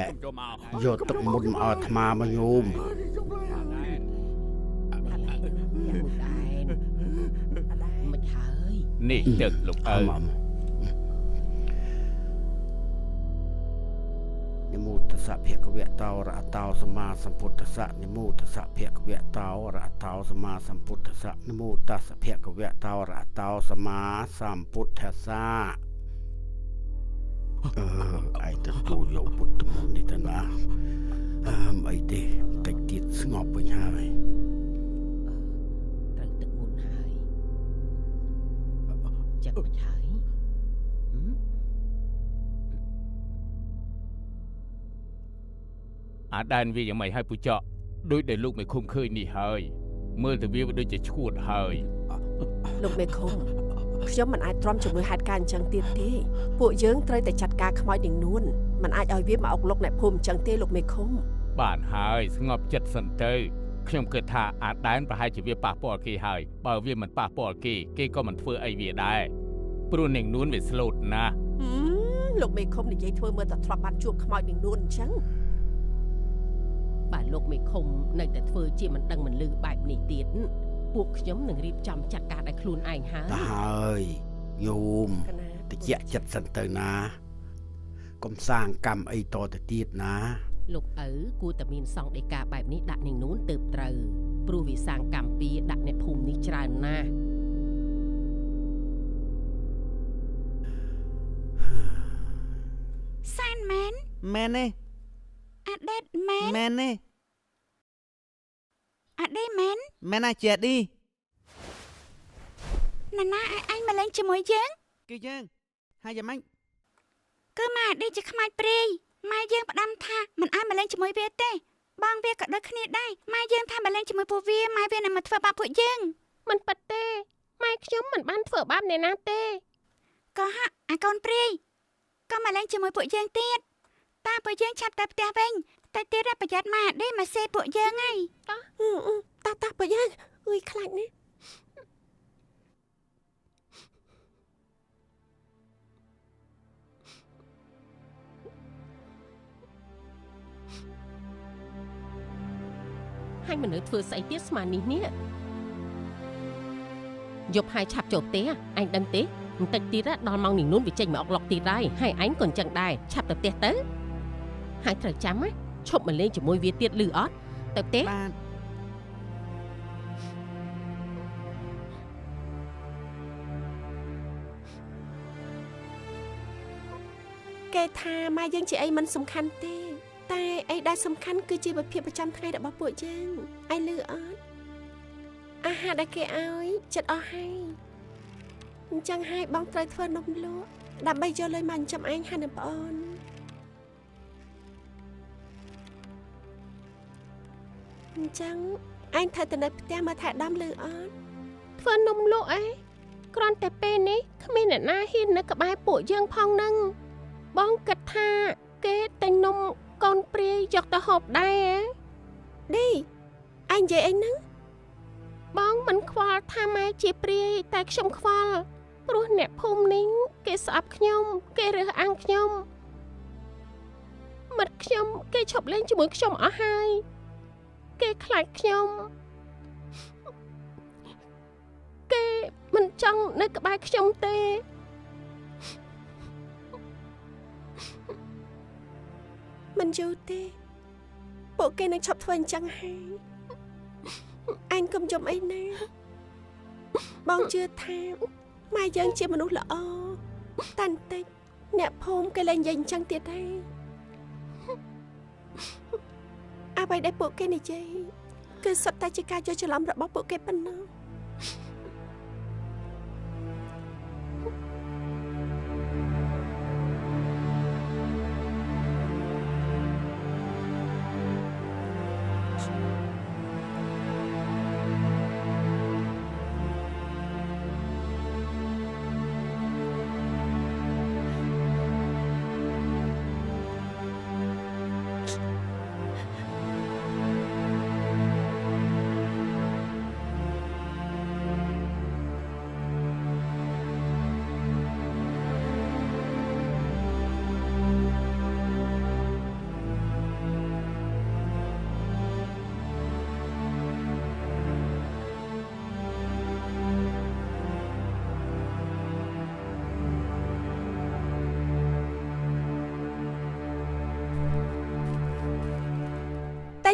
យកទឹកមុនមកអាត្មាមកញោមមិនហើយនេះទឹកលោកអើនិមោទសៈភគវៈតោរអតោសម្មាសម្ពុទ្ធស្សៈនិមោទសៈភគវៈតោរអតោសម្មាសម្ពុទ្ធស្សៈនិមោទសៈភគវៈតោរអតោសម្មាសម្ពុទ្ធស្សៈឯងទៅទូលយកពុទ្ធមន្តនេះទៅណាអីទេតិចទៀតស្ងប់វិញហើយត្រូវទឹកមុនហើយចាំមិនហើយអាដែនវាយ៉ាងម៉េចហើយពូចកដូចដែលលោកមេឃុំឃើញនេះហើយមើលទៅវាដូចជាឈួតហើយលោកមេឃុំខ្ញុំមិនអាចទ្រាំជាមួយហេតុការណ៍អញ្ចឹងទៀតទេពួកយើងត្រូវតែចាត់ការខ្មោចនាងនួនមិនអាចឲ្យវាមកអុកលុកអ្នកភូមិអញ្ចឹងទេលោកមេឃុំបានហើយស្ងប់ចិត្តសិនទៅខ្ញុំគិតថាអាដែនប្រហែលជាវាប៉ះពាល់គេហើយបើវាមិនប៉ះពាល់គេក៏មិនធ្វើអីវាដែរព្រោះនាងនួនវាស្លូតណាស់លោកមេឃុំនិយាយធ្វើមើលតែធ្លាប់បានជួបខ្មោចនាងនួនអញ្ចឹងបាទលោកមេឃុំនៅតែធ្វើជាមិនដឹងមិនឮបែបនេះទៀតពួកខ្ញុំនឹងរៀបចំចាត់ការដោយខ្លួនឯងហើយញោមតិចចិត្តសិនទៅណាកុំសាងកម្មអីតទៅទៀតណាលោកឪគួរតែមានសង្ឃដីកាបែបនេះដាក់នាងនួនទៅត្រូវព្រោះវាសាងកម្មពីដាក់អ្នកភូមិនេះច្រើនណាស់សានមែនទេអដេតមែនទេអដេមែនណាជាឌីណាអញមកលេងជាមួយយើងគឺយើងហើយយ៉ាងម៉េចគឺម៉ែអដេជាខ្មាច់ព្រាយម៉ែយើងផ្ដាំថាមិនឲ្យមកលេងជាមួយវាទេបងវាក៏ដូចគ្នាដែរម៉ែយើងថាមកលេងជាមួយពួកវាម៉ែវានឹងមកធ្វើបាបពួកយើងមិនប៉ិតទេម៉ែខ្ញុំមិនបានធ្វើបាបអ្នកណាទេក៏ហាក់អាកូនព្រាយក៏មកលេងជាមួយពួកយើងទៀតតាពួកយើងឆាប់ទៅផ្ទះវិញតែទៀតប្រយ័ត្នម៉ែអដេមកសេពួកយើងហើយតាពួកយើងអើយខ្លាចណាស់ហាញ់មនុស្សធ្វើស្អីទៀតស្មាននេះយប់ហើយឆាប់ចូលផ្ទះអញដឹងទេបន្តិចទៀតដល់ម៉ោងនាងនួនវាចេញមកអុកឡុកទៀតដែរហើយអញក៏អញ្ចឹងដែរឆាប់ទៅផ្ទះទៅហើយត្រូវចាំណាឈប់មកលេងជាមួយវាទៀតលឺអត់ទៅផ្ទះបាទគេថាម៉ែយើងជាអីមិនសំខាន់ទេតែអីដែលសំខាន់គឺជាវិភាគប្រចាំថ្ងៃរបស់ពួកយើងឯងលឺអត់អាហារដែលគេឲ្យចិត្តអស់ហើយអញ្ចឹងហើយបងត្រូវធ្វើនំលក់ដើម្បីយកលុយមកចិញ្ចឹមឯងហើយបងប្អូនអញ្ចឹងឯងត្រូវទៅនៅផ្ទះមើលថែដំលឺអត់ធ្វើនំលក់អីគ្រាន់តែពេលនេះគ្មានអ្នកណាហ៊ាននៅក្បែរពួកយើងផងនឹងបងគិតថាគេតែនំកូនព្រាយយកទៅហូបដែរឌីឯងនិយាយអីហ្នឹង បងមិនខ្វល់ថាម៉ែជាព្រាយតែខ្ញុំខ្វល់ព្រោះអ្នកភូមិនេះគេស្អប់ខ្ញុំគេរើសអើងខ្ញុំមិត្តខ្ញុំគេឈប់លេងជាមួយខ្ញុំអស់ហើយគេខ្លាចខ្ញុំគេមិនចង់នៅក្បែរខ្ញុំទេមិនយូរទេពួកគេនឹងឈប់ធ្វើអញ្ចឹងហើយអញកុំយំអីណាបងជឿថាម៉ែយើងជាមនុស្សល្អតាន់តិចអ្នកភូមិគេលែងនិយាយអញ្ចឹងទៀតហើយអ្វីដែលពួកគេនិយាយគឺសុទ្ធតែជាការយល់ច្រឡំរបស់ពួកគេប៉ុណ្ណោះ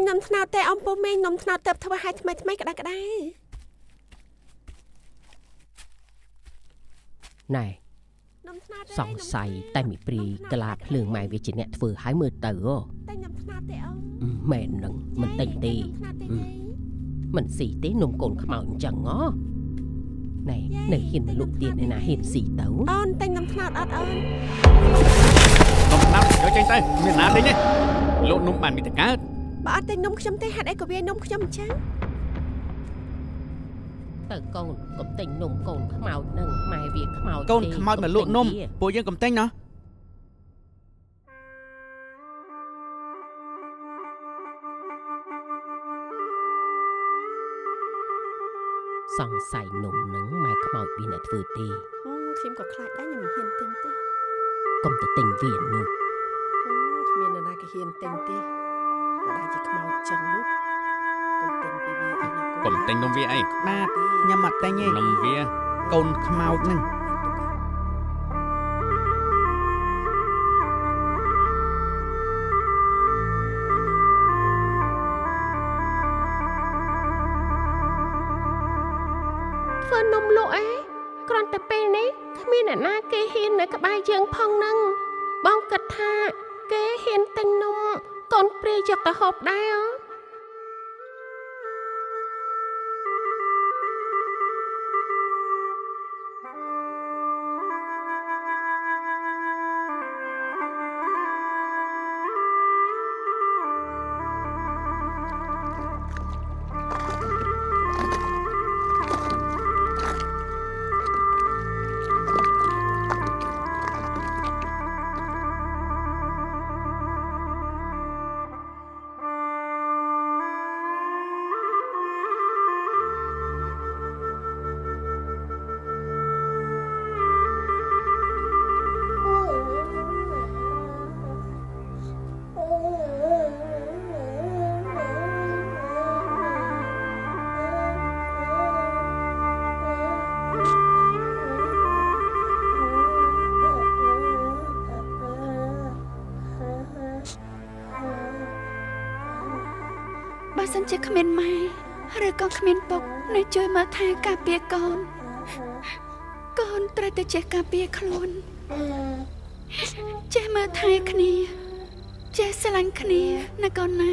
នំថ្នោតតែអំពុំមេងនំថ្នោតទៅធ្វើឲ្យថ្មីក្តាក់ណែសង្ស័យតែមីព្រីក្លាភ្លើងម៉ែវាជាអ្នកធ្វើឲ្យមើលទៅតែនំថ្នោតទេអ៊ំមែននឹងមិនទិញទេមិនស៊ីទេនំកូនខ្មោចអញ្ចឹងណែនៅហ៊ានមកលក់ទៀតឯណាហ៊ានស៊ីទៅអូនតែនំថ្នោតអត់អូននំថ្នោតយកចេញទៅមានណាទិញទេលក់នំបានមានតែកើតបើអត់ទិញនំខ្ញុំទេហេតុអីក៏វាយនំខ្ញុំអញ្ចឹងទៅកូនកុំទិញនំកូនខ្មោចនឹងម៉ែវាខ្មោចកូនខ្មោចមកលក់នំពួកយើងកុំទិញណោះសង្ស័យនំនឹងម៉ែខ្មោចវាអ្នកធ្វើទេខ្ញុំក៏ខ្លាចដែរខ្ញុំមិនហ៊ានទិញទេកុំទៅទិញវានោះគ្មាននរណាគេហ៊ានទិញទេបើតែជាខ្មោចចឹងនោះកុំទិញនំវាអីបាទខ្ញុំអត់ទិញទេនំវាកូនខ្មោចហ្នឹងធ្វើនំលក់អីគ្រាន់តែពេលនេះគ្មានអ្នកណាគេហ៊ាននៅក្បែរយើងផងហ្នឹងបងគិតថាគេហ៊ានទិញនំកូនព្រាយយកទៅហូបដែរសិនជាគ្មានម៉ែឬក៏គ្មានពុកនៅជួយមើលថែការពារកូនត្រូវតែចេះការពារខ្លួនចេះមើលថែគ្នាចេះស្រឡាញ់គ្នាណាកូនណា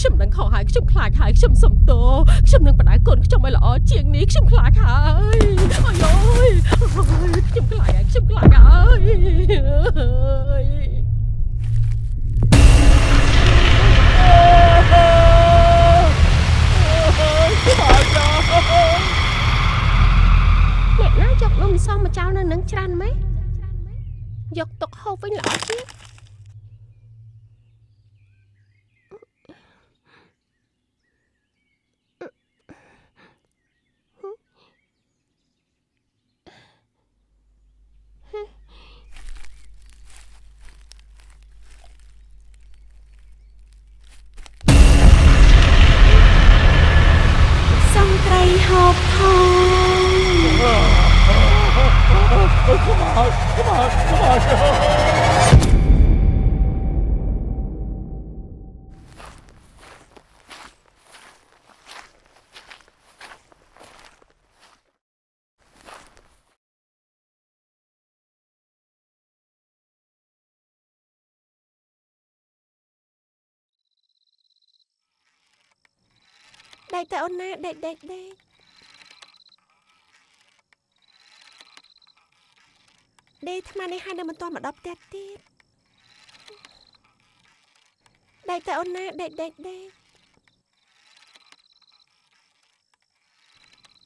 ខ្ញុំនឹងខកហើយខ្ញុំខ្លាចហើយខ្ញុំសុំទោសខ្ញុំនឹងបដៅកូនខ្ញុំឲ្យល្អជាងនេះខ្ញុំខ្លាចហើយអូយអូយខ្ញុំខ្លាចហើយខ្ញុំខ្លាចហើយអ្នកណាយកនំសំមកចោលនៅនឹងច្រើនម៉េចយកទុកហូបវិញល្អទៀតសំត្រីហូបថង Đây ta ôn na, đây. Đây thằng này hai đứa mình toàn mà đọc tét tiết. Đây ta ôn na, đây.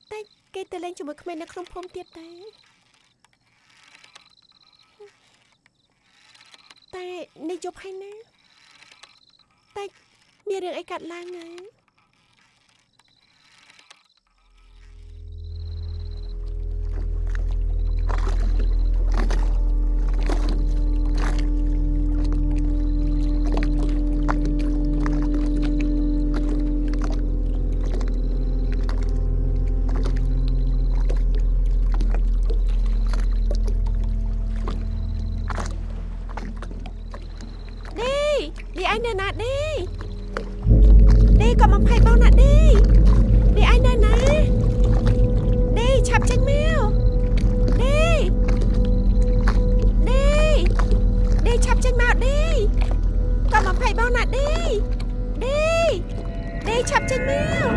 Đây, cái ta lên cho một comment nó không phôm tiết đấy. Đây, này chụp hay nè. Đây, bia đường ấy cắt lang này. Đi anh nè nè đi. Đi còn một hai bao nè đi. Đi anh nè nè. Đi chập tranh mèo. Đi. Đi chập tranh mèo đi. Còn một hai bao nè đi. Đi chập tranh mèo.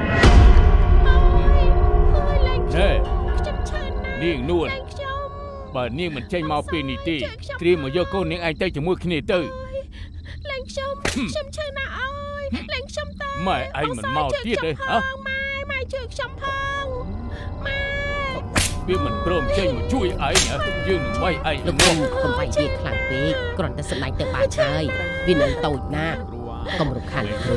Nè, niềng nuôn. Bà niềng mình tranh mau pin đi. Triêm mà vô cô niềng anh tay cho mua khné tư. Chăm chơi nào ơi, lên chăm ta. Mày anh mình mau tiết đây hả? Mai trượt chăm phong. Mai. Biết mình prom chơi mà chui ấy nhở, dương đừng bay ấy. Lúc không phải việc khẳng bế, còn ta sẵn đánh tới bà trai. Vì nâng tội na, không được khẳng rù.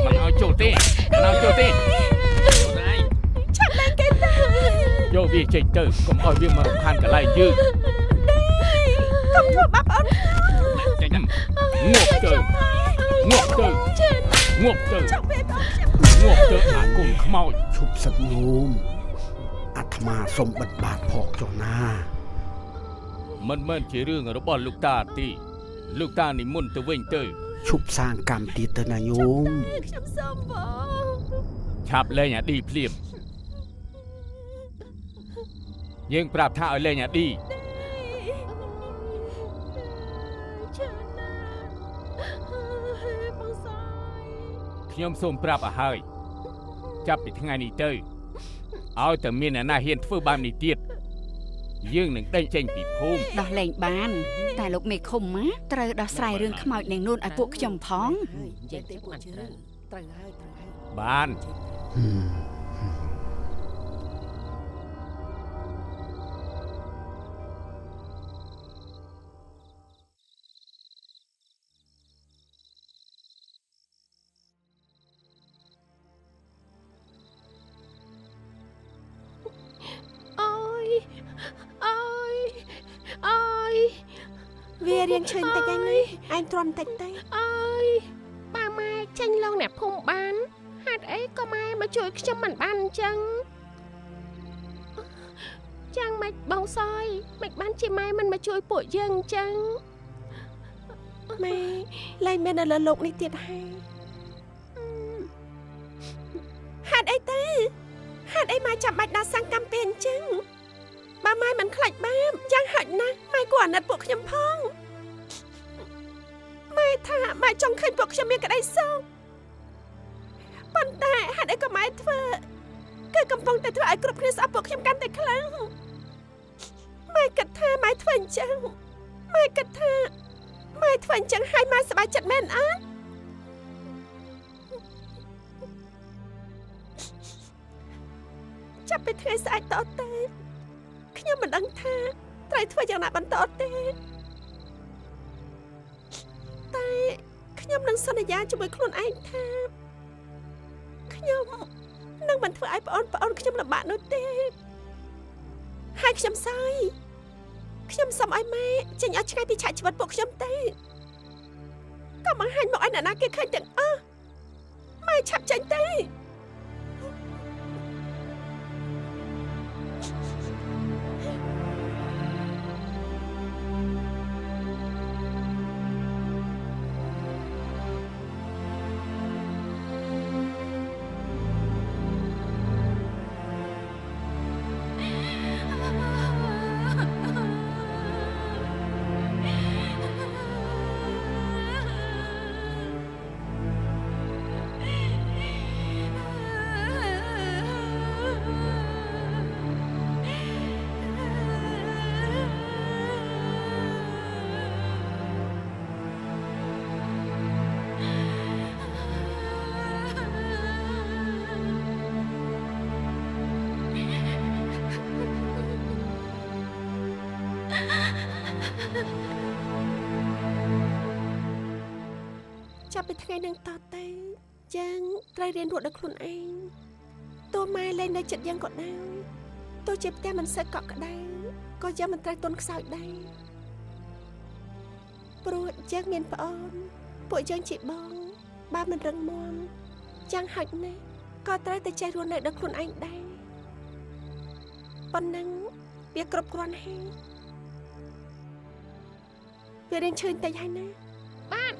Mày nói chỗ tê, Chăm lên cái tay. Vô vì trình tử, không hỏi viên mà khăn cả lại dư. Không thua bắp ơn. Ngọc tử hả cùng khmoi. Chụp sật ngùm Atma xông bật bạc phọc cho na. Mình chỉ rương ở đó bọn lúc ta tí. Lúc ta ní môn từ vinh tử. Chụp sang cam tí tơ na nhôm. Chạp lên nhà đi phliệm. Nhưng prap tha ở lên nhà đi. Nhóm xôm prap ở hơi. Chạp bị thằng ngày này tới. Ôi tờ miên ở na hiền phơ bàm này tiết. Dương nâng đánh tranh bị phôm. Đó lệnh bàn. Tại lúc mày không má. Trời đó xài rương khám mỏi nền nôn ở cuộc chồng phóng. Bàn. Vì riêng chơi tay anh ấy. Anh tròn tay tay. Ơi, bà Mai tranh lâu nè phùng bán. Hạt ấy có Mai mà chui cho mình bán chăng? Chăng mạch bóng soi. Mạch bán chị Mai mình mà chui bụi dân chăng? Mai, lại mình là lục này tiệt hay. Hạt ấy tê. Hạt ấy Mai chạm bạch đã sang campaign chăng? Bà Mai mình khạch bám. Chăng hạnh nè. Mai quả nật buộc nhầm phong. ថាម៉ែចង់ឃើញពួកខ្ញុំមានក្តីសុខប៉ុន្តែហេតុអីក៏ម៉ែធ្វើគឺកំពុងតែធ្វើឲ្យគ្រប់គ្នាស្អប់ពួកខ្ញុំកាន់តែខ្លាំងម៉ែគិតថាម៉ែធ្វើអញ្ចឹងម៉ែគិតថាម៉ែធ្វើអញ្ចឹងឲ្យម៉ែសប្បាយចិត្តមែនអត់ចាប់ពីថ្ងៃស្អែកតទៅខ្ញុំមិនដឹងថាត្រូវធ្វើយ៉ាងណាបន្តទេតែខ្ញុំនឹងសន្យាជាមួយខ្លួនឯងថាខ្ញុំនឹងមិនធ្វើឲ្យប្អូនខ្ញុំលំបាកនោះទេហើយខ្ញុំសើយខ្ញុំសុំឲ្យម៉ែចេញឲ្យឆ្ងាយពីឆាកជីវិតពួកខ្ញុំទៅកុំបង្ហាញមកឲ្យអ្នកណាគេឃើញទាំងអស់ម៉ែឆាប់ចេញទៅ ចាប់ពីថ្ងៃនឹងតទៅយើងត្រូវរៀនរស់ដោយខ្លួនឯងតួម៉ែលែងនៅចិត្តយើងក៏ដោយទោះជាផ្ទះមិនសូវកក់ក្ដៅក៏យើងមិនត្រូវទន់ខ្សោយដែរព្រោះយើងមានប្អូនពួកយើងជាបងបើមិនរឹងមាំយ៉ាងហោចណាស់ក៏ត្រូវតែចេះរស់នៅដោយខ្លួនឯងដែរប៉ុណ្ណឹងវាគ្រប់គ្រាន់ហើយវារៀងឈឺតិចហើយណាបាទ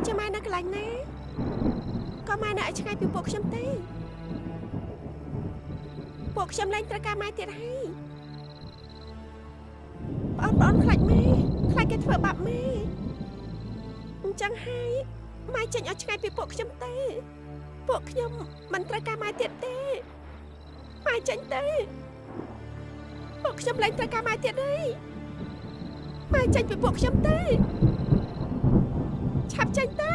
ចាំម៉ែនៅកន្លែងណាក៏ម៉ែនៅឲ្យឆ្ងាយពីពួកខ្ញុំទេពួកខ្ញុំលែងត្រូវការម៉ែទៀតហើយបងខ្លាចម៉ែខ្លាចគេធ្វើបាបម៉ែអញ្ចឹងហើយម៉ែចេញឲ្យឆ្ងាយពីពួកខ្ញុំទេពួកខ្ញុំមិនត្រូវការម៉ែទៀតទេម៉ែចេញទៅពួកខ្ញុំលែងត្រូវការម៉ែទៀតហើយម៉ែចេញពីពួកខ្ញុំទេ ឆាប់ចេញទៅ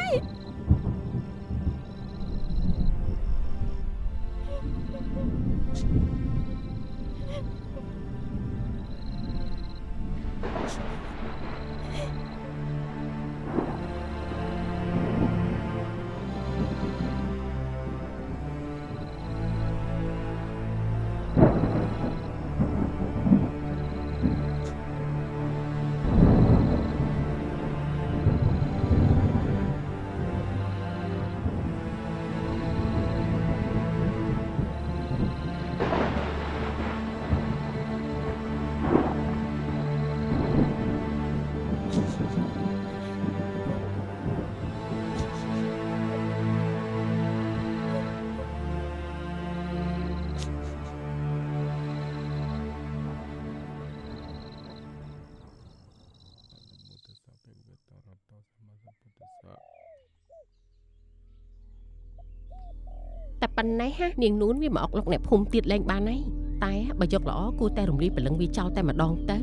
តែប៉ុណ្ណេះហ่ะនាងនួនវាមកអុកលុកអ្នកភូមិទៀតលែងបានហើយតែបើយកល្អគួរតែរំលាយព្រលឹងវាចោលតែម្ដងទៅ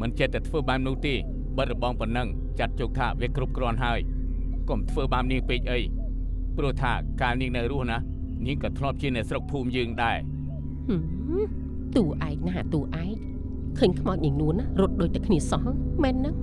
មិនចេះតែធ្វើបាននោះទេបើរបងប៉ុណ្ណឹងចាត់ជោគថាវាគ្រប់គ្រាន់ហើយកុំធ្វើបាននាងពេកអីព្រោះថាកាលនាងនៅរស់ណានាងក៏ធ្លាប់ជាអ្នកស្រុកភូមិយើងដែរ ទូឯកណាទូឯកឃើញខ្មោចនាងនួនណារត់ដូចតែគ្នាសោះមែនហ្នឹង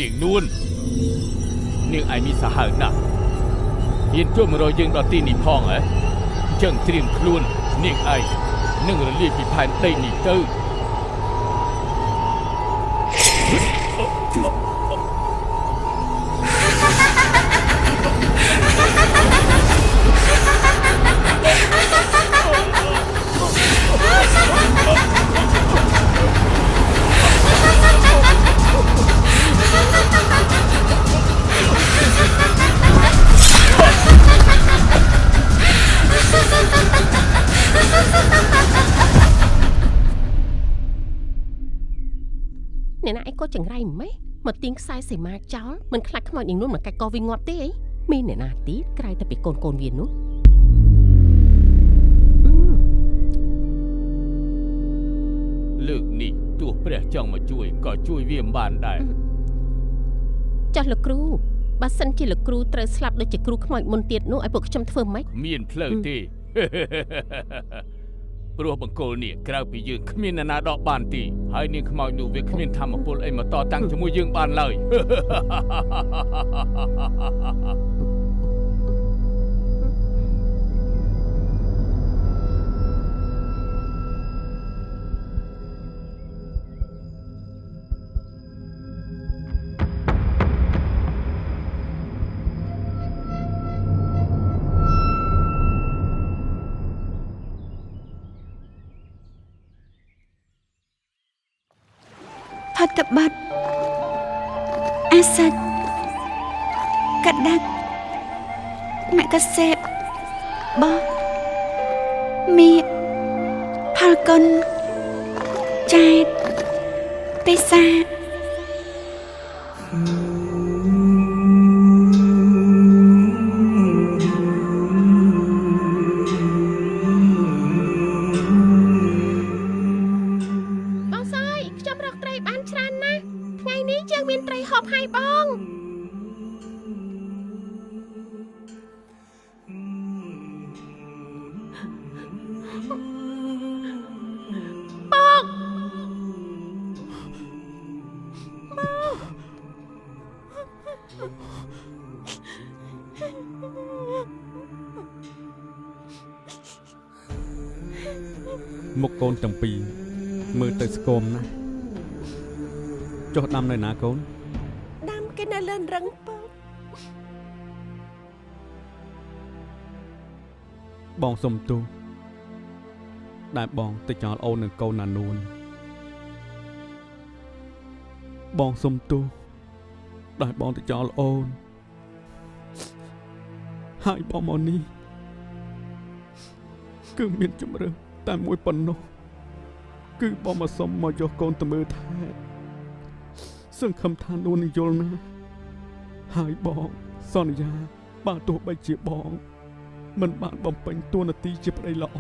នាងនួននាងឯងមានសាហាវណាស់ មានជួប100យើងដល់ទីនេះផងហ៎ចឹងត្រៀមខ្លួននាងឯងនឹងរលាយពីផែនដីនេះទៅអ្នកណាឯងក៏ចង្រៃម៉េះមកទៀងខ្សែសីមាចោលមិនខ្លាចខ្មោចនាងនោះមកកាច់កវាងាប់ទេអីមានអ្នកណាទៀតក្រៅតែពីកូនវានោះលើកនេះទោះព្រះចង់មកជួយក៏ជួយវាមិនបានដែរចាស់លោកគ្រូបើសិនជាលោកគ្រូត្រូវស្លាប់ដូចជាគ្រូខ្មោចមុនទៀតនោះឲ្យពួកខ្ញុំធ្វើម៉េចមានផ្លូវទេព្រោះបង្គោលនេះក្រៅពីយើងគ្មានអ្នកណាដកបានទេហើយនាងខ្មោចនោះវាគ្មានធម្មពលអីមកតតាំងជាមួយយើងបានឡើយផតបាត់អាសាច់កាដាក់ម៉ាក់កាសេបបោះមីផលកុនចែកពេសាមុខកូនទាំងពីរមើលទៅស្គមណាស់ចុះដាំនៅណាកូនដាំគេនៅលើរឹងពកបងសុំទោសដែលបងទៅចោលអូននឹងកូនណានួនបងសុំទោសដែលបងទៅចោលអូនហើយបងមកនេះគឺមានជំរឿនតែមួយប៉ុណ្ណោះគឺបងមកសុំមកយកកូនទៅមើលថែសង្ឃឹមថានួននឹងយល់ណាហើយបងសន្យាបើទោះបីជាបងមិនបានបំពេញតួនាទីជាប្តីល្អ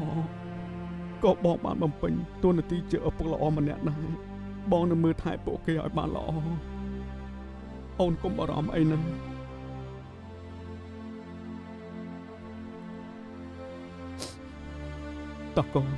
ក៏បងបានបំពេញតួនាទីជាឪពុកល្អម្នាក់ដែរបងនឹងមើលថែពួកគេឲ្យបានល្អអូនកុំបារម្ភអីណាតោះកូន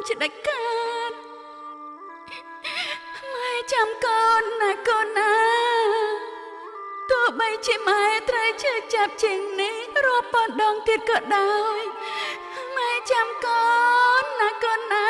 ជាដាច់ខាតម៉ែចាំកូនណាកូនណាទោះបីជាម៉ែត្រូវឈឺចាប់ជាងនេះរាប់ពាន់ដងទៀតក៏ដោយម៉ែចាំកូនណាកូនណា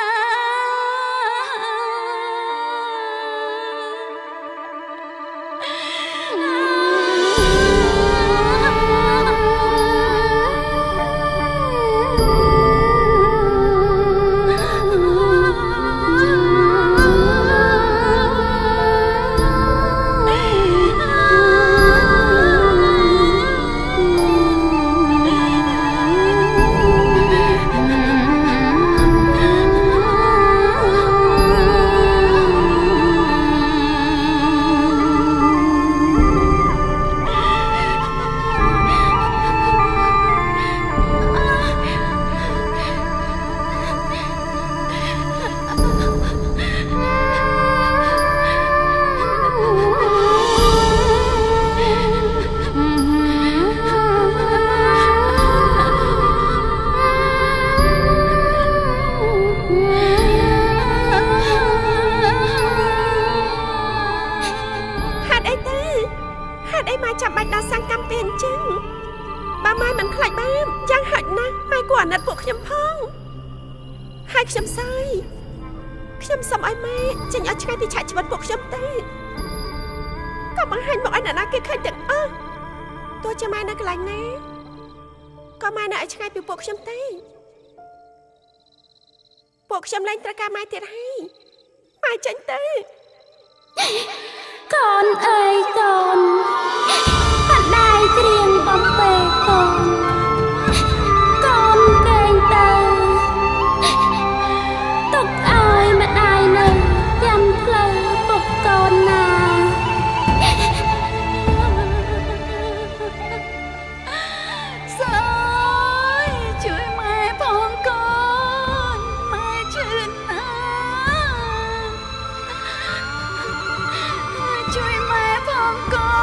ពួកខ្ញុំលែងត្រូវការម៉ែទៀតហើយម៉ែចេញទៅកូនអើយកូនអត់ដែរគ្រៀងបំពេកូនកូនកែងទៅទុកឲ្យម្ដាយនៅចាំផ្លូវពុកកូនណាជួយម៉ែផងកូនម៉ែជឿណាជួយម៉ែផងកូន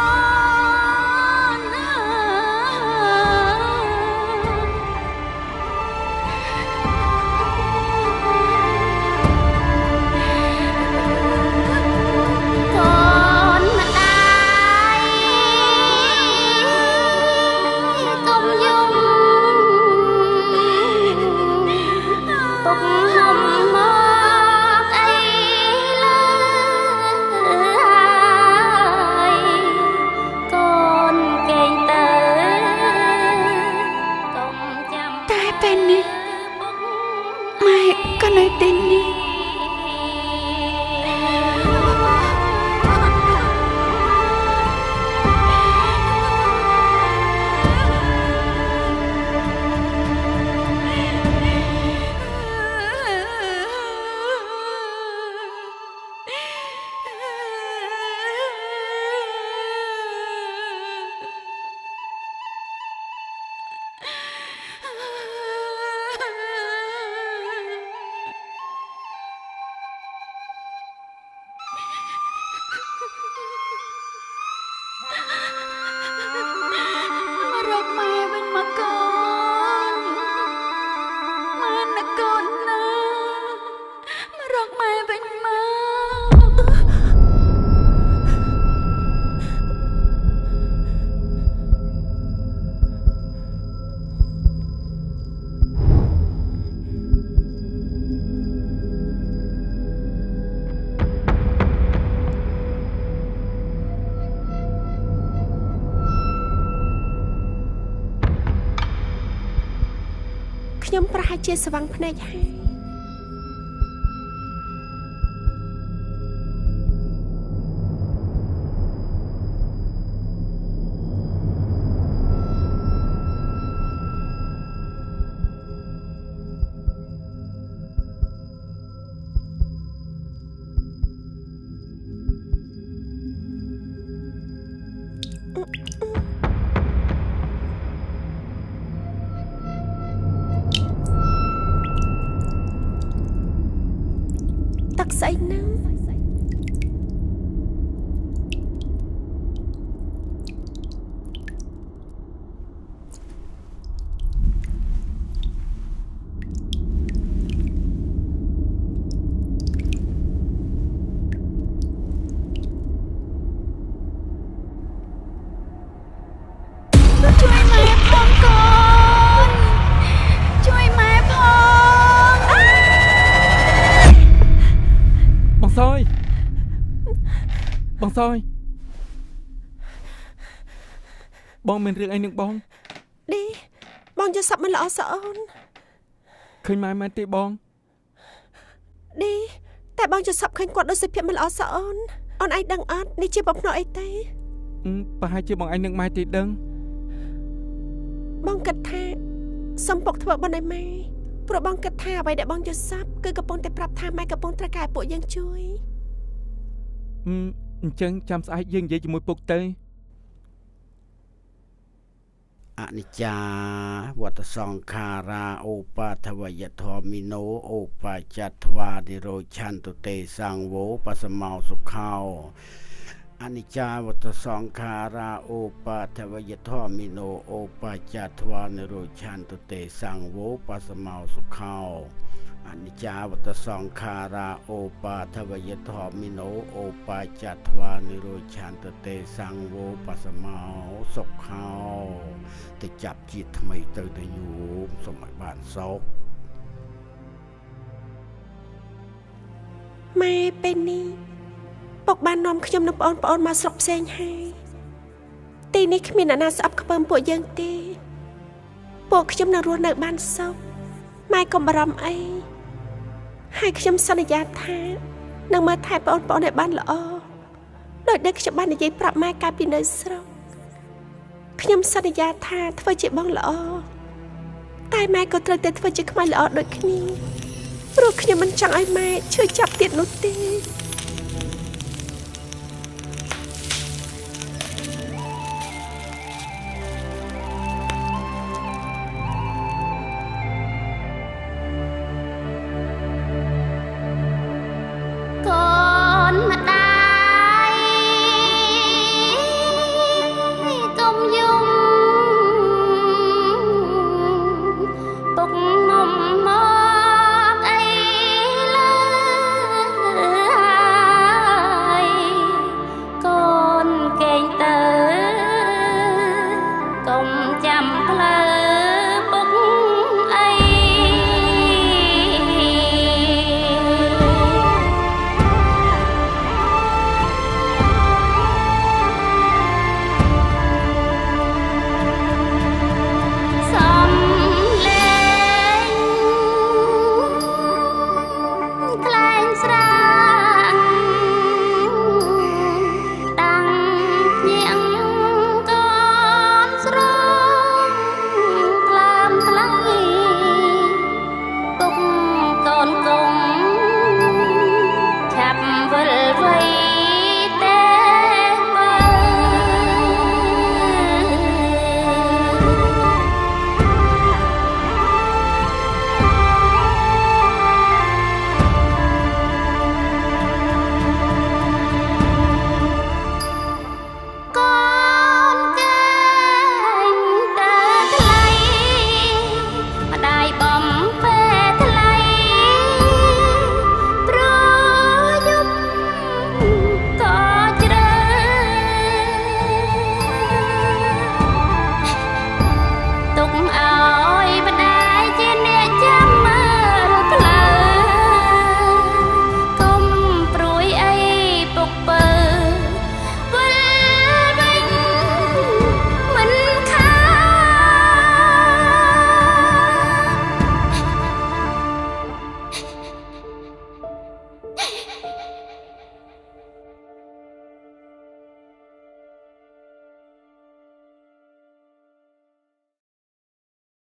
ខ្ញុំប្រហែលជាស្វាំងភ្នែកហើយស្អីហ្នឹង សយបងមានរឿងអីនឹងបងឌីបងយកសັບមិនល្អសអូនឃើញម៉ែមែនទេបងឌីតែបងយកសັບឃើញគាត់ដូចសុភាពមិនល្អសអូនអូនឯងដឹងអត់នេះជាបំភ្នក់អីទេប្រហែលជាបងឯងនឹងម៉ែទេដឹងបងគិតថាសំពុកធ្វើបន់ឲ្យម៉ែព្រោះបងគិតថាអ្វីដែលបងយកសັບគឺកំពុងតែប្រាប់ថាម៉ែកំពុងត្រូវការពួកយើងជួយអញ្ចឹងចាំស្អែកយើងនិយាយជាមួយពុកទៅអនិច្ចាវត្តសង្ខារាឧបាថវយធម្មិណោឧបច្ចត្វានិរោឆន្តុតេសង្វោបសមោសុខោអនិច្ចាវត្តសង្ខារាឧបាថវយធម្មិណោឧបច្ចត្វានិរោឆន្តុតេសង្វោបសមោសុខោអនិច្ចាវត្តសង្ខារាឧបាថវយធម្មិណោឧបច្ចត្វានិរោឆន្តុតេសង្វោបសមោសុខោទៅចាប់ជាតិថ្មីទៅទៅញោមសូមឲ្យបានសុខម៉ែពេលនេះពុកបាននាំខ្ញុំនិងបងប្អូនមកស្រុកផ្សេងហើយទីនេះគ្មានអ្នកណាស្អប់ខ្ពើមពួកយើងទេពួកខ្ញុំនៅរស់នៅបានសុខម៉ែកុំបារម្ភអីហើយខ្ញុំសន្យាថានឹងមើលថែបងប្អូនឲ្យបានល្អដោយដែលខ្ញុំបាននិយាយប្រាប់ម៉ែកាលពីនៅស្រុកខ្ញុំសន្យាថាធ្វើជាបងល្អតែម៉ែក៏ត្រូវតែធ្វើជាខ្មៅល្អដូចគ្នាព្រោះខ្ញុំមិនចង់ឲ្យម៉ែឈឺចាប់ទៀតនោះទេ